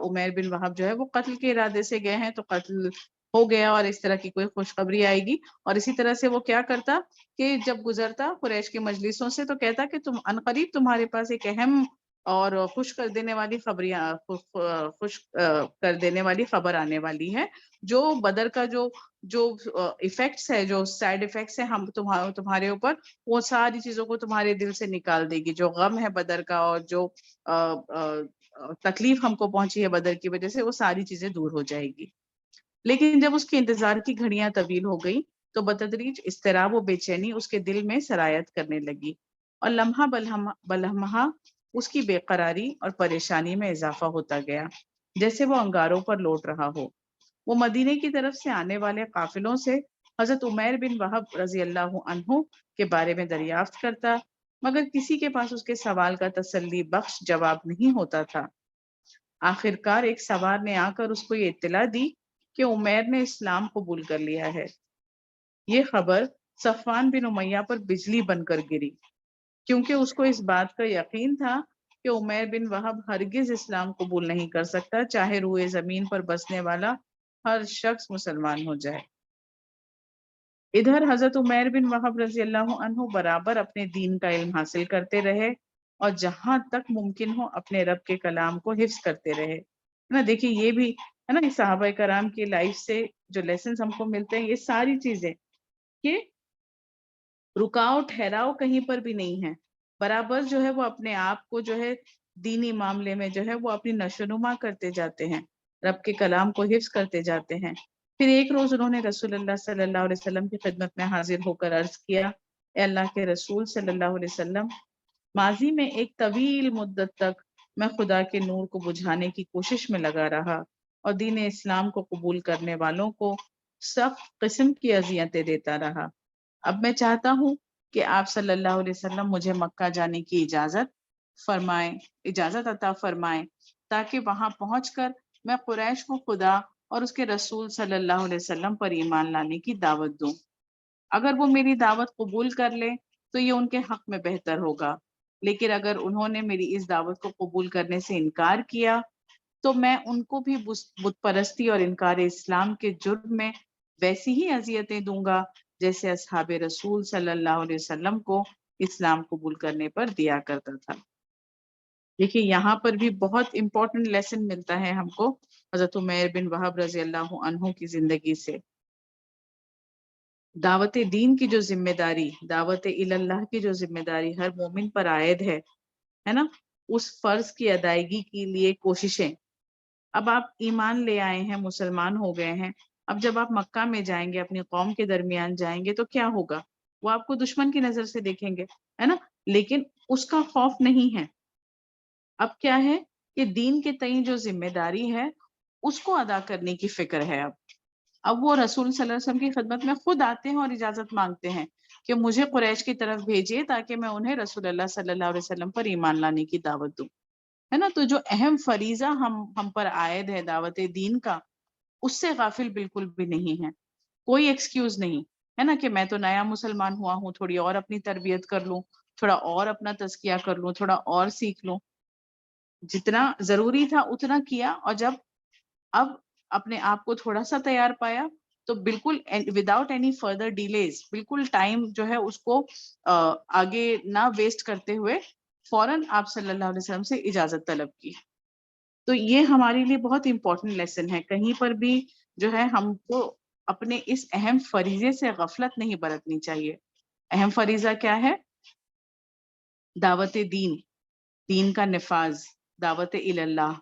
عمیر بن وہب جو ہے وہ قتل کے ارادے سے گئے ہیں، تو قتل ہو گیا، اور اس طرح کی کوئی خوشخبری آئے گی۔ اور اسی طرح سے وہ کیا کرتا کہ جب گزرتا قریش کی مجلسوں سے تو کہتا کہ تم عنقریب تمہارے پاس ایک اہم اور خوش کر دینے والی خبر آنے والی ہے، جو بدر کا جو ایفیکٹس ہے، جو سائیڈ ایفیکٹس ہیں ہم تمہارے اوپر، وہ ساری چیزوں کو تمہارے دل سے نکال دے گی، جو غم ہے بدر کا اور جو تکلیف ہم کو پہنچی ہے بدر کی وجہ سے، وہ ساری چیزیں دور ہو جائے گی۔ لیکن جب اس کے انتظار کی گھڑیاں طویل ہو گئی تو بتدریج اضطراب و بے چینی اس کے دل میں سرایت کرنے لگی، اور لمحہ بلمحہ اس کی بے قراری اور پریشانی میں اضافہ ہوتا گیا، جیسے وہ انگاروں پر لوٹ رہا ہو۔ وہ مدینے کی طرف سے آنے والے قافلوں سے حضرت عمیر بن وہب رضی اللہ عنہ کے بارے میں دریافت کرتا، مگر کسی کے پاس اس کے سوال کا تسلی بخش جواب نہیں ہوتا تھا۔ آخرکار ایک سوار نے آ کر اس کو یہ اطلاع دی کہ عمیر نے اسلام قبول کر لیا ہے۔ یہ خبر صفوان بن امیہ پر بجلی بن کر گری، کیونکہ اس کو اس بات کا یقین تھا کہ عمیر بن وہب ہرگز اسلام قبول نہیں کر سکتا، چاہے روئے زمین پر بسنے والا ہر شخص مسلمان ہو جائے۔ ادھر حضرت عمیر بن وہب رضی اللہ عنہ برابر اپنے دین کا علم حاصل کرتے رہے، اور جہاں تک ممکن ہو اپنے رب کے کلام کو حفظ کرتے رہے۔ نا دیکھیے یہ بھی ہے نا، صحابہ کرام کی لائف سے جو لیسنز ہم کو ملتے ہیں، یہ ساری چیزیں کہ رکاؤ ٹھہراؤ کہیں پر بھی نہیں ہے، برابر جو ہے وہ اپنے آپ کو جو ہے دینی معاملے میں جو ہے وہ اپنی نشوونما کرتے جاتے ہیں، رب کے کلام کو حفظ کرتے جاتے ہیں۔ پھر ایک روز انہوں نے رسول اللہ صلی اللہ علیہ وسلم کی خدمت میں حاضر ہو کر عرض کیا، اے اللہ کے رسول صلی اللہ علیہ وسلم، ماضی میں ایک طویل مدت تک میں خدا کے نور کو بجھانے کی کوشش میں لگا رہا اور دین اسلام کو قبول کرنے والوں کو سخت قسم کی اذیتیں دیتا رہا۔ اب میں چاہتا ہوں کہ آپ صلی اللہ علیہ وسلم مجھے مکہ جانے کی اجازت عطا فرمائیں، تاکہ وہاں پہنچ کر میں قریش کو خدا اور اس کے رسول صلی اللہ علیہ وسلم پر ایمان لانے کی دعوت دوں۔ اگر وہ میری دعوت قبول کر لیں تو یہ ان کے حق میں بہتر ہوگا، لیکن اگر انہوں نے میری اس دعوت کو قبول کرنے سے انکار کیا تو میں ان کو بھی بت پرستی اور انکار اسلام کے جرم میں ویسی ہی اذیتیں دوں گا جیسے اصحاب رسول صلی اللہ علیہ وسلم کو اسلام قبول کرنے پر دیا کرتا تھا۔ دیکھیے یہاں پر بھی بہت امپورٹنٹ لیسن ملتا ہے ہم کو حضرت عمیر بن وہب رضی اللہ عنہ کی زندگی سے۔ دعوت دین کی جو ذمہ داری، دعوت اللہ کی جو ذمہ داری ہر مومن پر عائد ہے نا، اس فرض کی ادائیگی کے لیے کوششیں اب آپ ایمان لے آئے ہیں، مسلمان ہو گئے ہیں، اب جب آپ مکہ میں جائیں گے، اپنی قوم کے درمیان جائیں گے، تو کیا ہوگا؟ وہ آپ کو دشمن کی نظر سے دیکھیں گے، ہے نا؟ لیکن اس کا خوف نہیں ہے. اب کیا ہے کہ دین کے تئیں جو ذمہ داری ہے اس کو ادا کرنے کی فکر ہے. اب وہ رسول صلی اللہ علیہ وسلم کی خدمت میں خود آتے ہیں اور اجازت مانگتے ہیں کہ مجھے قریش کی طرف بھیجیے تاکہ میں انہیں رسول اللہ صلی اللہ علیہ وسلم پر ایمان لانے کی دعوت دوں، ہے نا؟ تو جو اہم فریضہ ہم پر عائد ہے دعوت دین کا، اس سے غافل بالکل بھی نہیں ہے. کوئی ایکسکیوز نہیں ہے نا کہ میں تو نیا مسلمان ہوا ہوں، تھوڑی اور اپنی تربیت کر لوں، تھوڑا اور اپنا تزکیہ کر لوں، تھوڑا اور سیکھ لوں. جتنا ضروری تھا اتنا کیا، اور جب اب اپنے آپ کو تھوڑا سا تیار پایا تو بالکل وداؤٹ اینی فردر ڈیلیز، بالکل ٹائم جو ہے اس کو آگے نہ ویسٹ کرتے ہوئے فوراً آپ صلی اللہ علیہ وسلم سے اجازت طلب کی. تو یہ ہمارے لیے بہت امپورٹنٹ لیسن ہے. کہیں پر بھی جو ہے ہم کو اپنے اس اہم فریضے سے غفلت نہیں برتنی چاہیے. اہم فریضہ کیا ہے؟ دعوت دین، دین کا نفاذ، دعوت اللہ.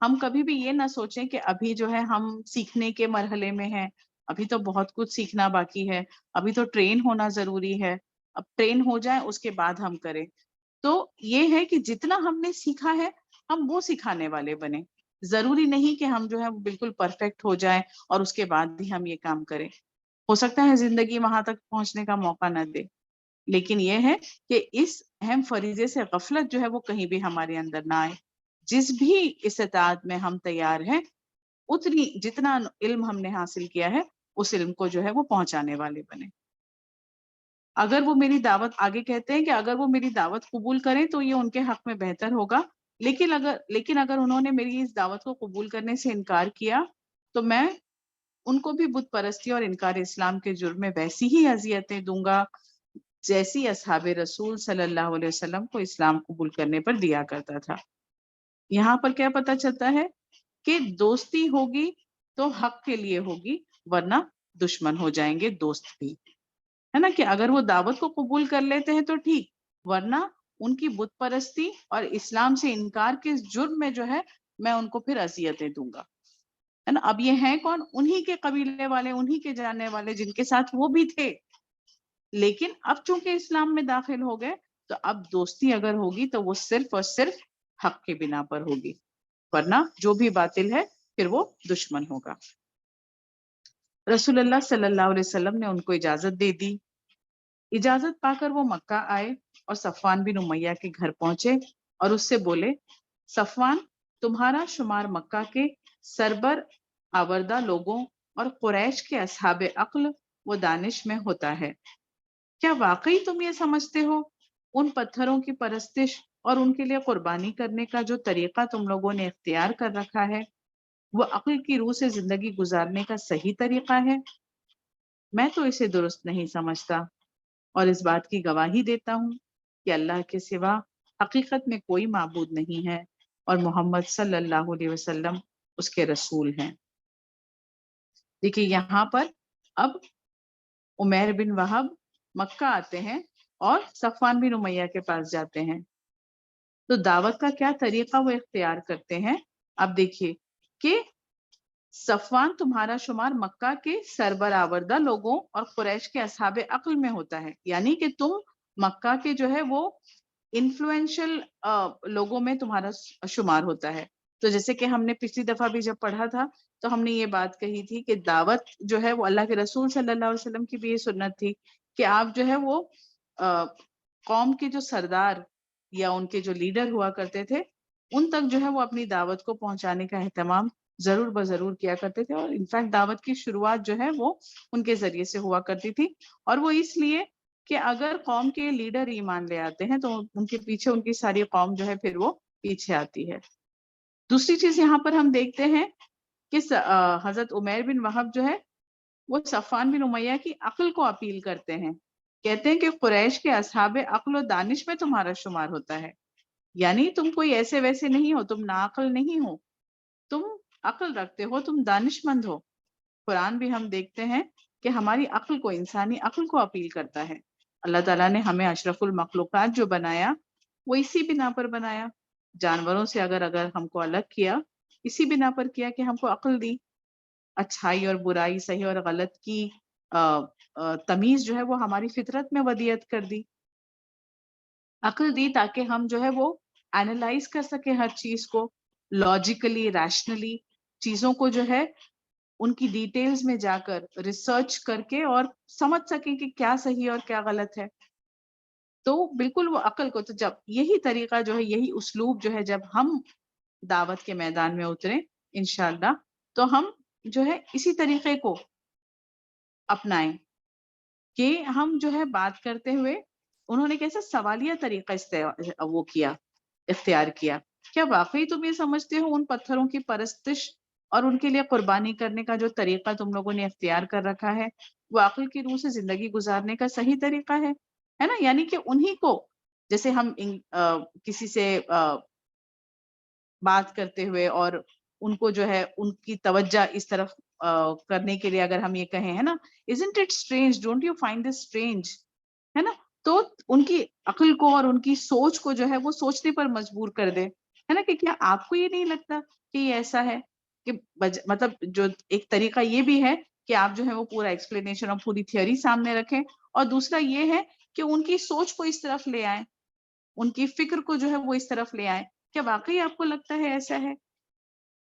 ہم کبھی بھی یہ نہ سوچیں کہ ابھی جو ہے ہم سیکھنے کے مرحلے میں ہیں، ابھی تو بہت کچھ سیکھنا باقی ہے، ابھی تو ٹرین ہونا ضروری ہے، اب ٹرین ہو جائے اس کے بعد ہم کریں. تو یہ ہے کہ جتنا ہم نے سیکھا ہے ہم وہ سکھانے والے بنے. ضروری نہیں کہ ہم جو ہے بالکل پرفیکٹ ہو جائیں اور اس کے بعد بھی ہم یہ کام کریں. ہو سکتا ہے زندگی وہاں تک پہنچنے کا موقع نہ دے، لیکن یہ ہے کہ اس اہم فریضے سے غفلت جو ہے وہ کہیں بھی ہمارے اندر نہ آئے. جس بھی استطاعت میں ہم تیار ہیں، اتنی جتنا علم ہم نے حاصل کیا ہے اس علم کو جو ہے وہ پہنچانے والے بنے. اگر وہ میری دعوت، آگے کہتے ہیں کہ اگر وہ میری دعوت قبول کریں تو یہ ان کے حق میں بہتر ہوگا، لیکن اگر انہوں نے میری اس دعوت کو قبول کرنے سے انکار کیا تو میں ان کو بھی بت پرستی اور انکار اسلام کے جرم میں ویسی ہی اذیتیں دوں گا جیسی اصحاب رسول صلی اللہ علیہ وسلم کو اسلام قبول کرنے پر دیا کرتا تھا. یہاں پر کیا پتہ چلتا ہے کہ دوستی ہوگی تو حق کے لیے ہوگی، ورنہ دشمن ہو جائیں گے دوست بھی، ہے نا؟ کہ اگر وہ دعوت کو قبول کر لیتے ہیں تو ٹھیک، ورنہ ان کی بت پرستی اور اسلام سے انکار کے جرم میں جو ہے میں ان کو پھر اذیتیں دوں گا، ہے نا؟ اب یہ ہیں کون؟ انہی کے قبیلے والے، انہی کے جاننے والے جن کے ساتھ وہ بھی تھے، لیکن اب چونکہ اسلام میں داخل ہو گئے تو اب دوستی اگر ہوگی تو وہ صرف اور صرف حق کی بنا پر ہوگی، ورنہ جو بھی باطل ہے پھر وہ دشمن ہوگا. رسول اللہ صلی اللہ علیہ وسلم نے ان کو اجازت دے دی. اجازت پا کر وہ مکہ آئے اور صفوان بن امیہ کے گھر پہنچے اور اس سے بولے، صفوان، تمہارا شمار مکہ کے سربر آوردہ لوگوں اور قریش کے اصحاب عقل و دانش میں ہوتا ہے. کیا واقعی تم یہ سمجھتے ہو ان پتھروں کی پرستش اور ان کے لیے قربانی کرنے کا جو طریقہ تم لوگوں نے اختیار کر رکھا ہے وہ عقل کی روح سے زندگی گزارنے کا صحیح طریقہ ہے؟ میں تو اسے درست نہیں سمجھتا، اور اس بات کی گواہی دیتا ہوں کہ اللہ کے سوا حقیقت میں کوئی معبود نہیں ہے اور محمد صلی اللہ علیہ وسلم اس کے رسول ہیں. دیکھیے یہاں پر اب عمیر بن وہب مکہ آتے ہیں اور صفوان بن امیہ کے پاس جاتے ہیں، تو دعوت کا کیا طریقہ وہ اختیار کرتے ہیں. اب دیکھیے کہ صفوان، تمہارا شمار مکہ کے سربر آوردہ لوگوں اور قریش کے اصحاب عقل میں ہوتا ہے، یعنی کہ تم مکہ کے جو ہے وہ انفلوئنشل لوگوں میں تمہارا شمار ہوتا ہے. تو جیسے کہ ہم نے پچھلی دفعہ بھی جب پڑھا تھا تو ہم نے یہ بات کہی تھی کہ دعوت جو ہے وہ اللہ کے رسول صلی اللہ علیہ وسلم کی بھی یہ سنت تھی کہ آپ جو ہے وہ قوم کے جو سردار یا ان کے جو لیڈر ہوا کرتے تھے ان تک جو ہے وہ اپنی دعوت کو پہنچانے کا اہتمام ضرور بضرور کیا کرتے تھے. اور انفیکٹ دعوت کی شروعات جو ہے وہ ان کے ذریعے سے ہوا کرتی تھی، اور وہ اس لیے کہ اگر قوم کے لیڈر ایمان لے آتے ہیں تو ان کے پیچھے ان کی ساری قوم جو ہے پھر وہ پیچھے آتی ہے. دوسری چیز یہاں پر ہم دیکھتے ہیں کہ حضرت عمیر بن وہب جو ہے وہ صفوان بن امیہ کی عقل کو اپیل کرتے ہیں، کہتے ہیں کہ قریش کے اصحاب عقل و دانش میں تمہارا شمار ہوتا ہے، یعنی تم کوئی ایسے ویسے نہیں ہو، تم ناعقل نہیں ہو، تم عقل رکھتے ہو، تم دانش مند ہو. قرآن بھی ہم دیکھتے ہیں کہ ہماری عقل کو، انسانی عقل کو اپیل کرتا ہے. اللہ تعالیٰ نے ہمیں اشرف المخلوقات جو بنایا وہ اسی بنا پر بنایا. جانوروں سے اگر ہم کو الگ کیا اسی بنا پر کیا کہ ہم کو عقل دی، اچھائی اور برائی، صحیح اور غلط کی تمیز جو ہے وہ ہماری فطرت میں ودیت کر دی، عقل دی تاکہ ہم جو ہے وہ اینالائز کر سکیں ہر چیز کو لاجیکلی، ریشنلی، چیزوں کو جو ہے ان کی ڈیٹیلز میں جا کر ریسرچ کر کے اور سمجھ سکیں کہ کیا صحیح اور کیا غلط ہے. تو بالکل وہ عقل کو، تو جب یہی طریقہ جو ہے، یہی اسلوب جو ہے، جب ہم دعوت کے میدان میں اتریں انشاءاللہ، تو ہم جو ہے اسی طریقے کو اپنائیں کہ ہم جو ہے بات کرتے ہوئے، انہوں نے کیسا سوالیہ طریقہ وہ کیا، اختیار کیا. کیا واقعی تم یہ سمجھتے ہو ان پتھروں کی پرستش اور ان کے لیے قربانی کرنے کا جو طریقہ تم لوگوں نے اختیار کر رکھا ہے وہ عقل کی روح سے زندگی گزارنے کا صحیح طریقہ ہے نا؟ یعنی کہ انہی کو، جیسے ہم کسی سے بات کرتے ہوئے اور ان کو جو ہے ان کی توجہ اس طرف کرنے کے لیے اگر ہم یہ کہیں، ہے نا، isn't it strange, don't you find this strange، ہے نا، تو ان کی عقل کو اور ان کی سوچ کو جو ہے وہ سوچنے پر مجبور کر دے، ہے نا، کہ کیا آپ کو یہ نہیں لگتا کہ یہ ایسا ہے، کہ مطلب جو ایک طریقہ یہ بھی ہے کہ آپ جو ہے وہ پورا ایکسپلینیشن اور پوری تھیوری سامنے رکھیں، اور دوسرا یہ ہے کہ ان کی سوچ کو اس طرف لے آئیں، ان کی فکر کو جو ہے وہ اس طرف لے آئیں. کیا واقعی آپ کو لگتا ہے ایسا ہے؟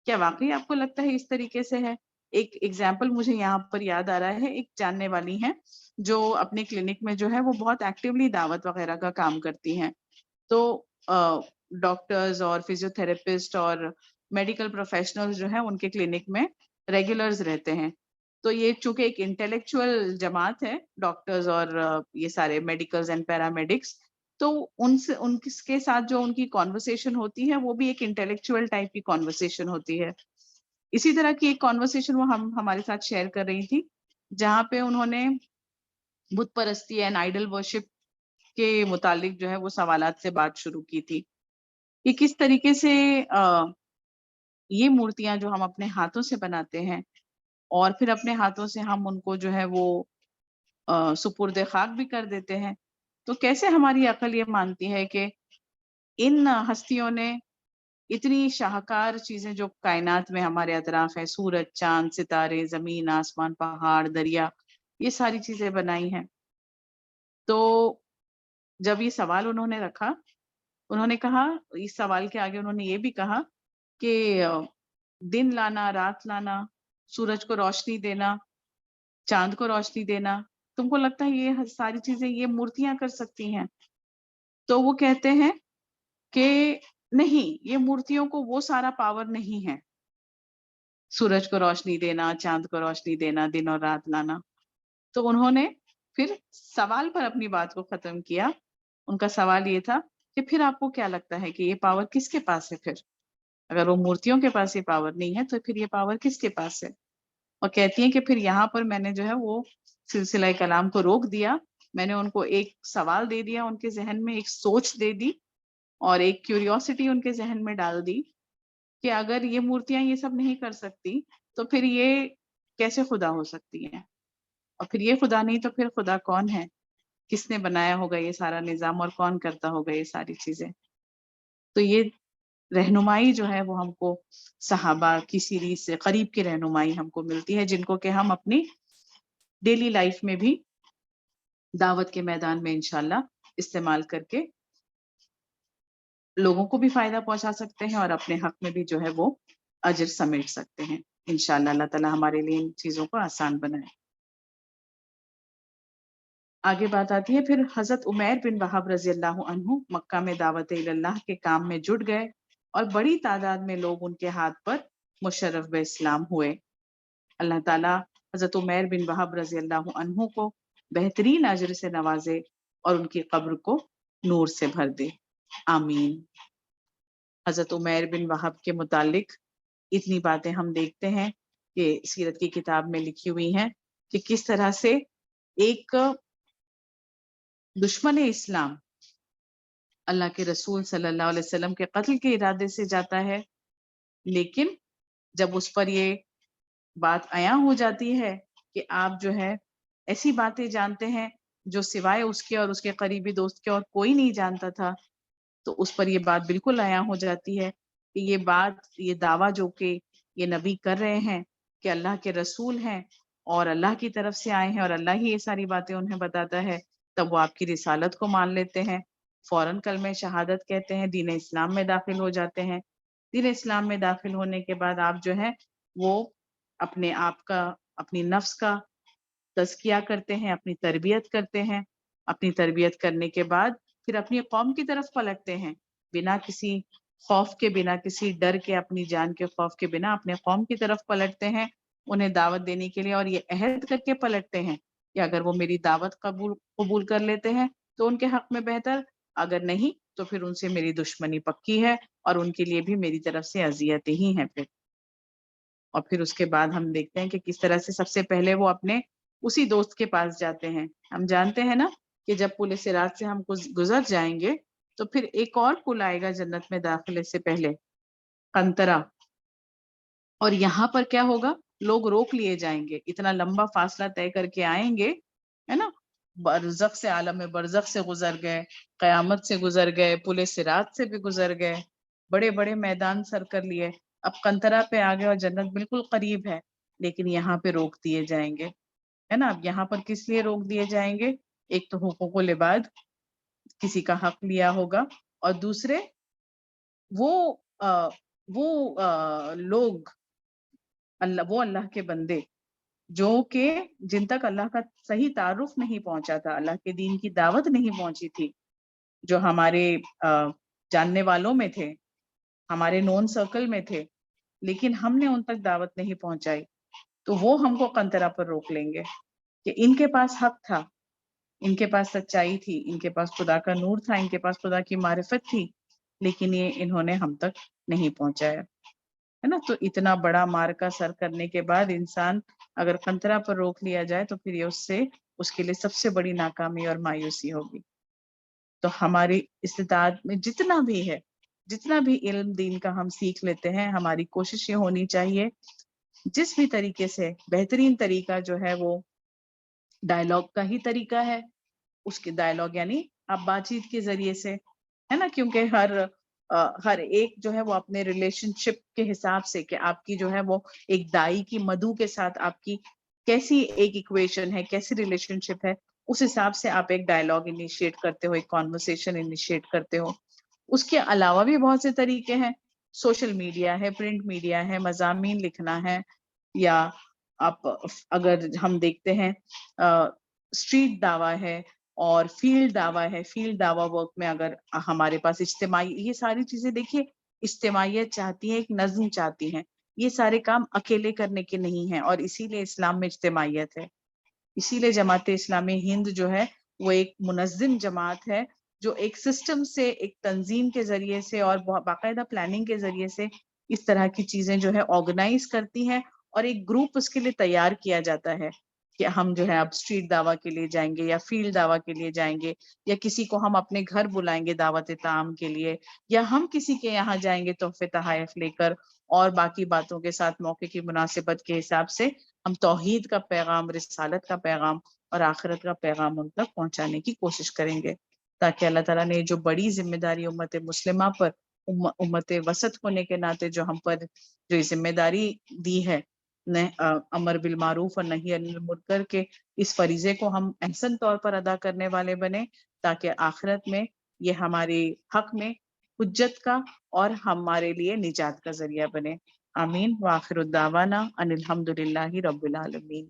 کیا واقعی آپ کو لگتا ہے اس طریقے سے ہے؟ ایک ایگزامپل مجھے یہاں پر یاد آ رہا ہے، ایک جاننے والی ہیں جو اپنے کلینک میں جو ہے وہ بہت ایکٹیولی دعوت وغیرہ کا کام کرتی ہیں. تو ڈاکٹرز اور فزیوتھراپسٹ اور میڈیکل پروفیشنل جو ہیں ان کے کلینک میں ریگولرز رہتے ہیں. تو یہ چونکہ ایک انٹلیکچوئل جماعت ہے، ڈاکٹرز اور یہ سارے میڈیکلز اینڈ پیرامیڈکس، تو ان کے ساتھ جو ان کی کانورسیشن ہوتی ہے وہ بھی ایک انٹلیکچوئل ٹائپ کی کانورسیشن ہوتی ہے. اسی طرح کی ایک کانورسیشن وہ ہمارے ساتھ شیئر کر رہی تھی، جہاں پہ انہوں نے بت پرستی اینڈ آئیڈل ورشپ کے متعلق جو ہے وہ سوالات سے بات شروع کی تھی کہ کس طریقے سے یہ مورتیاں جو ہم اپنے ہاتھوں سے بناتے ہیں اور پھر اپنے ہاتھوں سے ہم ان کو جو ہے وہ سپرد خاک بھی کر دیتے ہیں، تو کیسے ہماری عقل یہ مانتی ہے کہ ان ہستیوں نے اتنی شاہکار چیزیں جو کائنات میں ہمارے اطراف ہیں، سورج، چاند، ستارے، زمین، آسمان، پہاڑ، دریا، یہ ساری چیزیں بنائی ہیں. تو جب یہ سوال انہوں نے رکھا، انہوں نے کہا، اس سوال کے آگے انہوں نے یہ بھی کہا کہ دن لانا، رات لانا، سورج کو روشنی دینا، چاند کو روشنی دینا، تم کو لگتا ہے یہ ساری چیزیں یہ مورتیاں کر سکتی ہیں؟ تو وہ کہتے ہیں کہ نہیں، یہ مورتیوں کو وہ سارا پاور نہیں ہے، سورج کو روشنی دینا، چاند کو روشنی دینا، دن اور رات لانا. تو انہوں نے پھر سوال پر اپنی بات کو ختم کیا. ان کا سوال یہ تھا کہ پھر آپ کو کیا لگتا ہے کہ یہ پاور کس کے پاس ہے؟ پھر اگر وہ مورتیوں کے پاس یہ پاور نہیں ہے تو پھر یہ پاور کس کے پاس ہے؟ اور کہتی ہیں کہ پھر یہاں پر میں نے جو ہے وہ سلسلہ کلام کو روک دیا، میں نے ان کو ایک سوال دے دیا، ان کے ذہن میں ایک سوچ دے دی اور ایک کیوریوسٹی ان کے ذہن میں ڈال دی کہ اگر یہ مورتیاں یہ سب نہیں کر سکتی تو پھر یہ کیسے خدا ہو سکتی ہیں؟ اور پھر یہ خدا نہیں تو پھر خدا کون ہے؟ کس نے بنایا ہوگا یہ سارا نظام اور کون کرتا ہوگا یہ ساری چیزیں؟ تو یہ رہنمائی جو ہے وہ ہم کو صحابہ کی سیریز سے قریب کی رہنمائی ہم کو ملتی ہے، جن کو کہ ہم اپنی ڈیلی لائف میں بھی دعوت کے میدان میں انشاءاللہ استعمال کر کے لوگوں کو بھی فائدہ پہنچا سکتے ہیں اور اپنے حق میں بھی جو ہے وہ اجر سمیٹ سکتے ہیں انشاءاللہ. اللہ تعالیٰ ہمارے لیے ان چیزوں کو آسان بنائے. آگے بات آتی ہے پھر حضرت عمیر بن وہب رضی اللہ عنہ مکہ میں دعوت اللہ کے کام میں جٹ گئے اور بڑی تعداد میں لوگ ان کے ہاتھ پر مشرف بے اسلام ہوئے. اللہ تعالیٰ حضرت عمیر بن وہب رضی اللہ عنہ کو بہترین اجر سے نوازے اور ان کی قبر کو نور سے بھر دے، آمین. حضرت عمیر بن وہب کے متعلق اتنی باتیں ہم دیکھتے ہیں کہ سیرت کی کتاب میں لکھی ہوئی ہیں کہ کس طرح سے ایک دشمن اسلام اللہ کے رسول صلی اللہ علیہ وسلم کے قتل کے ارادے سے جاتا ہے، لیکن جب اس پر یہ بات عیاں ہو جاتی ہے کہ آپ جو ہے ایسی باتیں جانتے ہیں جو سوائے اس کے اور اس کے قریبی دوست کے اور کوئی نہیں جانتا تھا، تو اس پر یہ بات بالکل عیاں ہو جاتی ہے کہ یہ بات، یہ دعویٰ جو کہ یہ نبی کر رہے ہیں کہ اللہ کے رسول ہیں اور اللہ کی طرف سے آئے ہیں اور اللہ ہی یہ ساری باتیں انہیں بتاتا ہے، تب وہ آپ کی رسالت کو مان لیتے ہیں، فوراً کلمہ شہادت کہتے ہیں، دین اسلام میں داخل ہو جاتے ہیں۔ دین اسلام میں داخل ہونے کے بعد آپ جو ہے وہ اپنے آپ کا، اپنی نفس کا تزکیہ کرتے ہیں، اپنی تربیت کرتے ہیں، اپنی تربیت کرنے کے بعد پھر اپنی قوم کی طرف پلٹتے ہیں، بنا کسی خوف کے، بنا کسی ڈر کے، اپنی جان کے خوف کے بنا اپنے قوم کی طرف پلٹتے ہیں انہیں دعوت دینے کے لیے، اور یہ عہد کر کے پلٹتے ہیں کہ اگر وہ میری دعوت قبول کر لیتے ہیں تو ان کے حق میں بہتر، اگر نہیں تو پھر ان سے میری دشمنی پکی ہے اور ان کے لیے بھی میری طرف سے اذیتیں ہی ہیں پھر۔ اور پھر اس کے بعد ہم دیکھتے ہیں کہ کس طرح سے سب سے پہلے وہ اپنے اسی دوست کے پاس جاتے ہیں۔ ہم جانتے ہیں نا کہ جب پل صراط سے ہم گزر جائیں گے تو پھر ایک اور پل آئے گا جنت میں داخلے سے پہلے، قنطرہ، اور یہاں پر کیا ہوگا، لوگ روک لیے جائیں گے، اتنا لمبا فاصلہ طے کر کے آئیں گے، ہے نا، برزخ سے، عالم برزخ سے گزر گئے، قیامت سے گزر گئے، پل صراط سے بھی گزر گئے، بڑے بڑے میدان سر کر لیے، اب قنطرہ پہ آ گئے اور جنت بالکل قریب ہے، لیکن یہاں پہ روک دیے جائیں گے، ہے نا۔ اب یہاں پر کس لیے روک دیے جائیں گے؟ ایک تو حقوق العباد، کسی کا حق لیا ہوگا، اور دوسرے وہ وہ لوگ، اللہ کے بندے جو کہ جن تک اللہ کا صحیح تعارف نہیں پہنچا تھا، اللہ کے دین کی دعوت نہیں پہنچی تھی، جو ہمارے جاننے والوں میں تھے، ہمارے نون سرکل میں تھے، لیکن ہم نے ان تک دعوت نہیں پہنچائی، تو وہ ہم کو قنطرہ پر روک لیں گے کہ ان کے پاس حق تھا، ان کے پاس سچائی تھی، ان کے پاس خدا کا نور تھا، ان کے پاس خدا کی معرفت تھی، لیکن یہ انہوں نے ہم تک نہیں پہنچایا، ہے نا۔ تو اتنا بڑا مارکا سر کرنے کے بعد انسان اگر قنطرہ پر روک لیا جائے تو پھر یہ اس کے لیے سب سے بڑی ناکامی اور مایوسی ہوگی۔ تو ہماری استطاعت میں جتنا بھی ہے، جتنا بھی علم دین کا ہم سیکھ لیتے ہیں، ہماری کوشش یہ ہونی چاہیے جس بھی طریقے سے، بہترین طریقہ جو ہے وہ ڈائلاگ کا ہی طریقہ ہے، اس کے ڈائلاگ یعنی آپ بات چیت کے ذریعے سے، ہے نا، کیونکہ ہر ایک جو ہے وہ اپنے ریلیشن شپ کے حساب سے کہ آپ کی جو ہے وہ ایک دائی کی مدعو کے ساتھ آپ کی کیسی ایک ایکویشن ہے، کیسی ریلیشن شپ ہے، اس حساب سے آپ ایک ڈائلاگ انیشیٹ کرتے ہو، ایک کانورسیشن انیشیٹ کرتے ہو۔ اس کے علاوہ بھی بہت سے طریقے ہیں، سوشل میڈیا ہے، پرنٹ میڈیا ہے، مضامین لکھنا ہے، یا آپ اگر ہم دیکھتے ہیں اسٹریٹ دعویٰ ہے اور فیلڈ دعویٰ ہے، فیلڈ دعویٰ ورک میں اگر ہمارے پاس اجتماعی، یہ ساری چیزیں دیکھیے اجتماعیت چاہتی ہے، ایک نظم چاہتی ہیں، یہ سارے کام اکیلے کرنے کے نہیں ہیں، اور اسی لیے اسلام میں اجتماعیت ہے، اسی لیے جماعت اسلامی ہند جو ہے وہ ایک منظم جماعت ہے، جو ایک سسٹم سے، ایک تنظیم کے ذریعے سے اور باقاعدہ پلاننگ کے ذریعے سے اس طرح کی چیزیں جو ہے آرگنائز کرتی ہیں، اور ایک گروپ اس کے لیے تیار کیا جاتا ہے کہ ہم جو ہے اب اسٹریٹ دعویٰ کے لیے جائیں گے یا فیلڈ دعویٰ کے لیے جائیں گے، یا کسی کو ہم اپنے گھر بلائیں گے دعوت طعام کے لیے، یا ہم کسی کے یہاں جائیں گے تحفے تحائف لے کر، اور باقی باتوں کے ساتھ موقع کی مناسبت کے حساب سے ہم توحید کا پیغام، رسالت کا پیغام اور آخرت کا پیغام ان تک پہنچانے کی کوشش کریں گے، تاکہ اللہ تعالیٰ نے جو بڑی ذمہ داری امت مسلمہ پر، امت وسط ہونے کے ناطے جو ہم پر جو ذمہ داری دی ہے، امر بالمعروف اور نہی عن المنکر کے اس فریضے کو ہم احسن طور پر ادا کرنے والے بنے، تاکہ آخرت میں یہ ہمارے حق میں حجت کا اور ہمارے لیے نجات کا ذریعہ بنے۔ آمین، وآخر الدعوانا ان الحمد للہ رب العالمین۔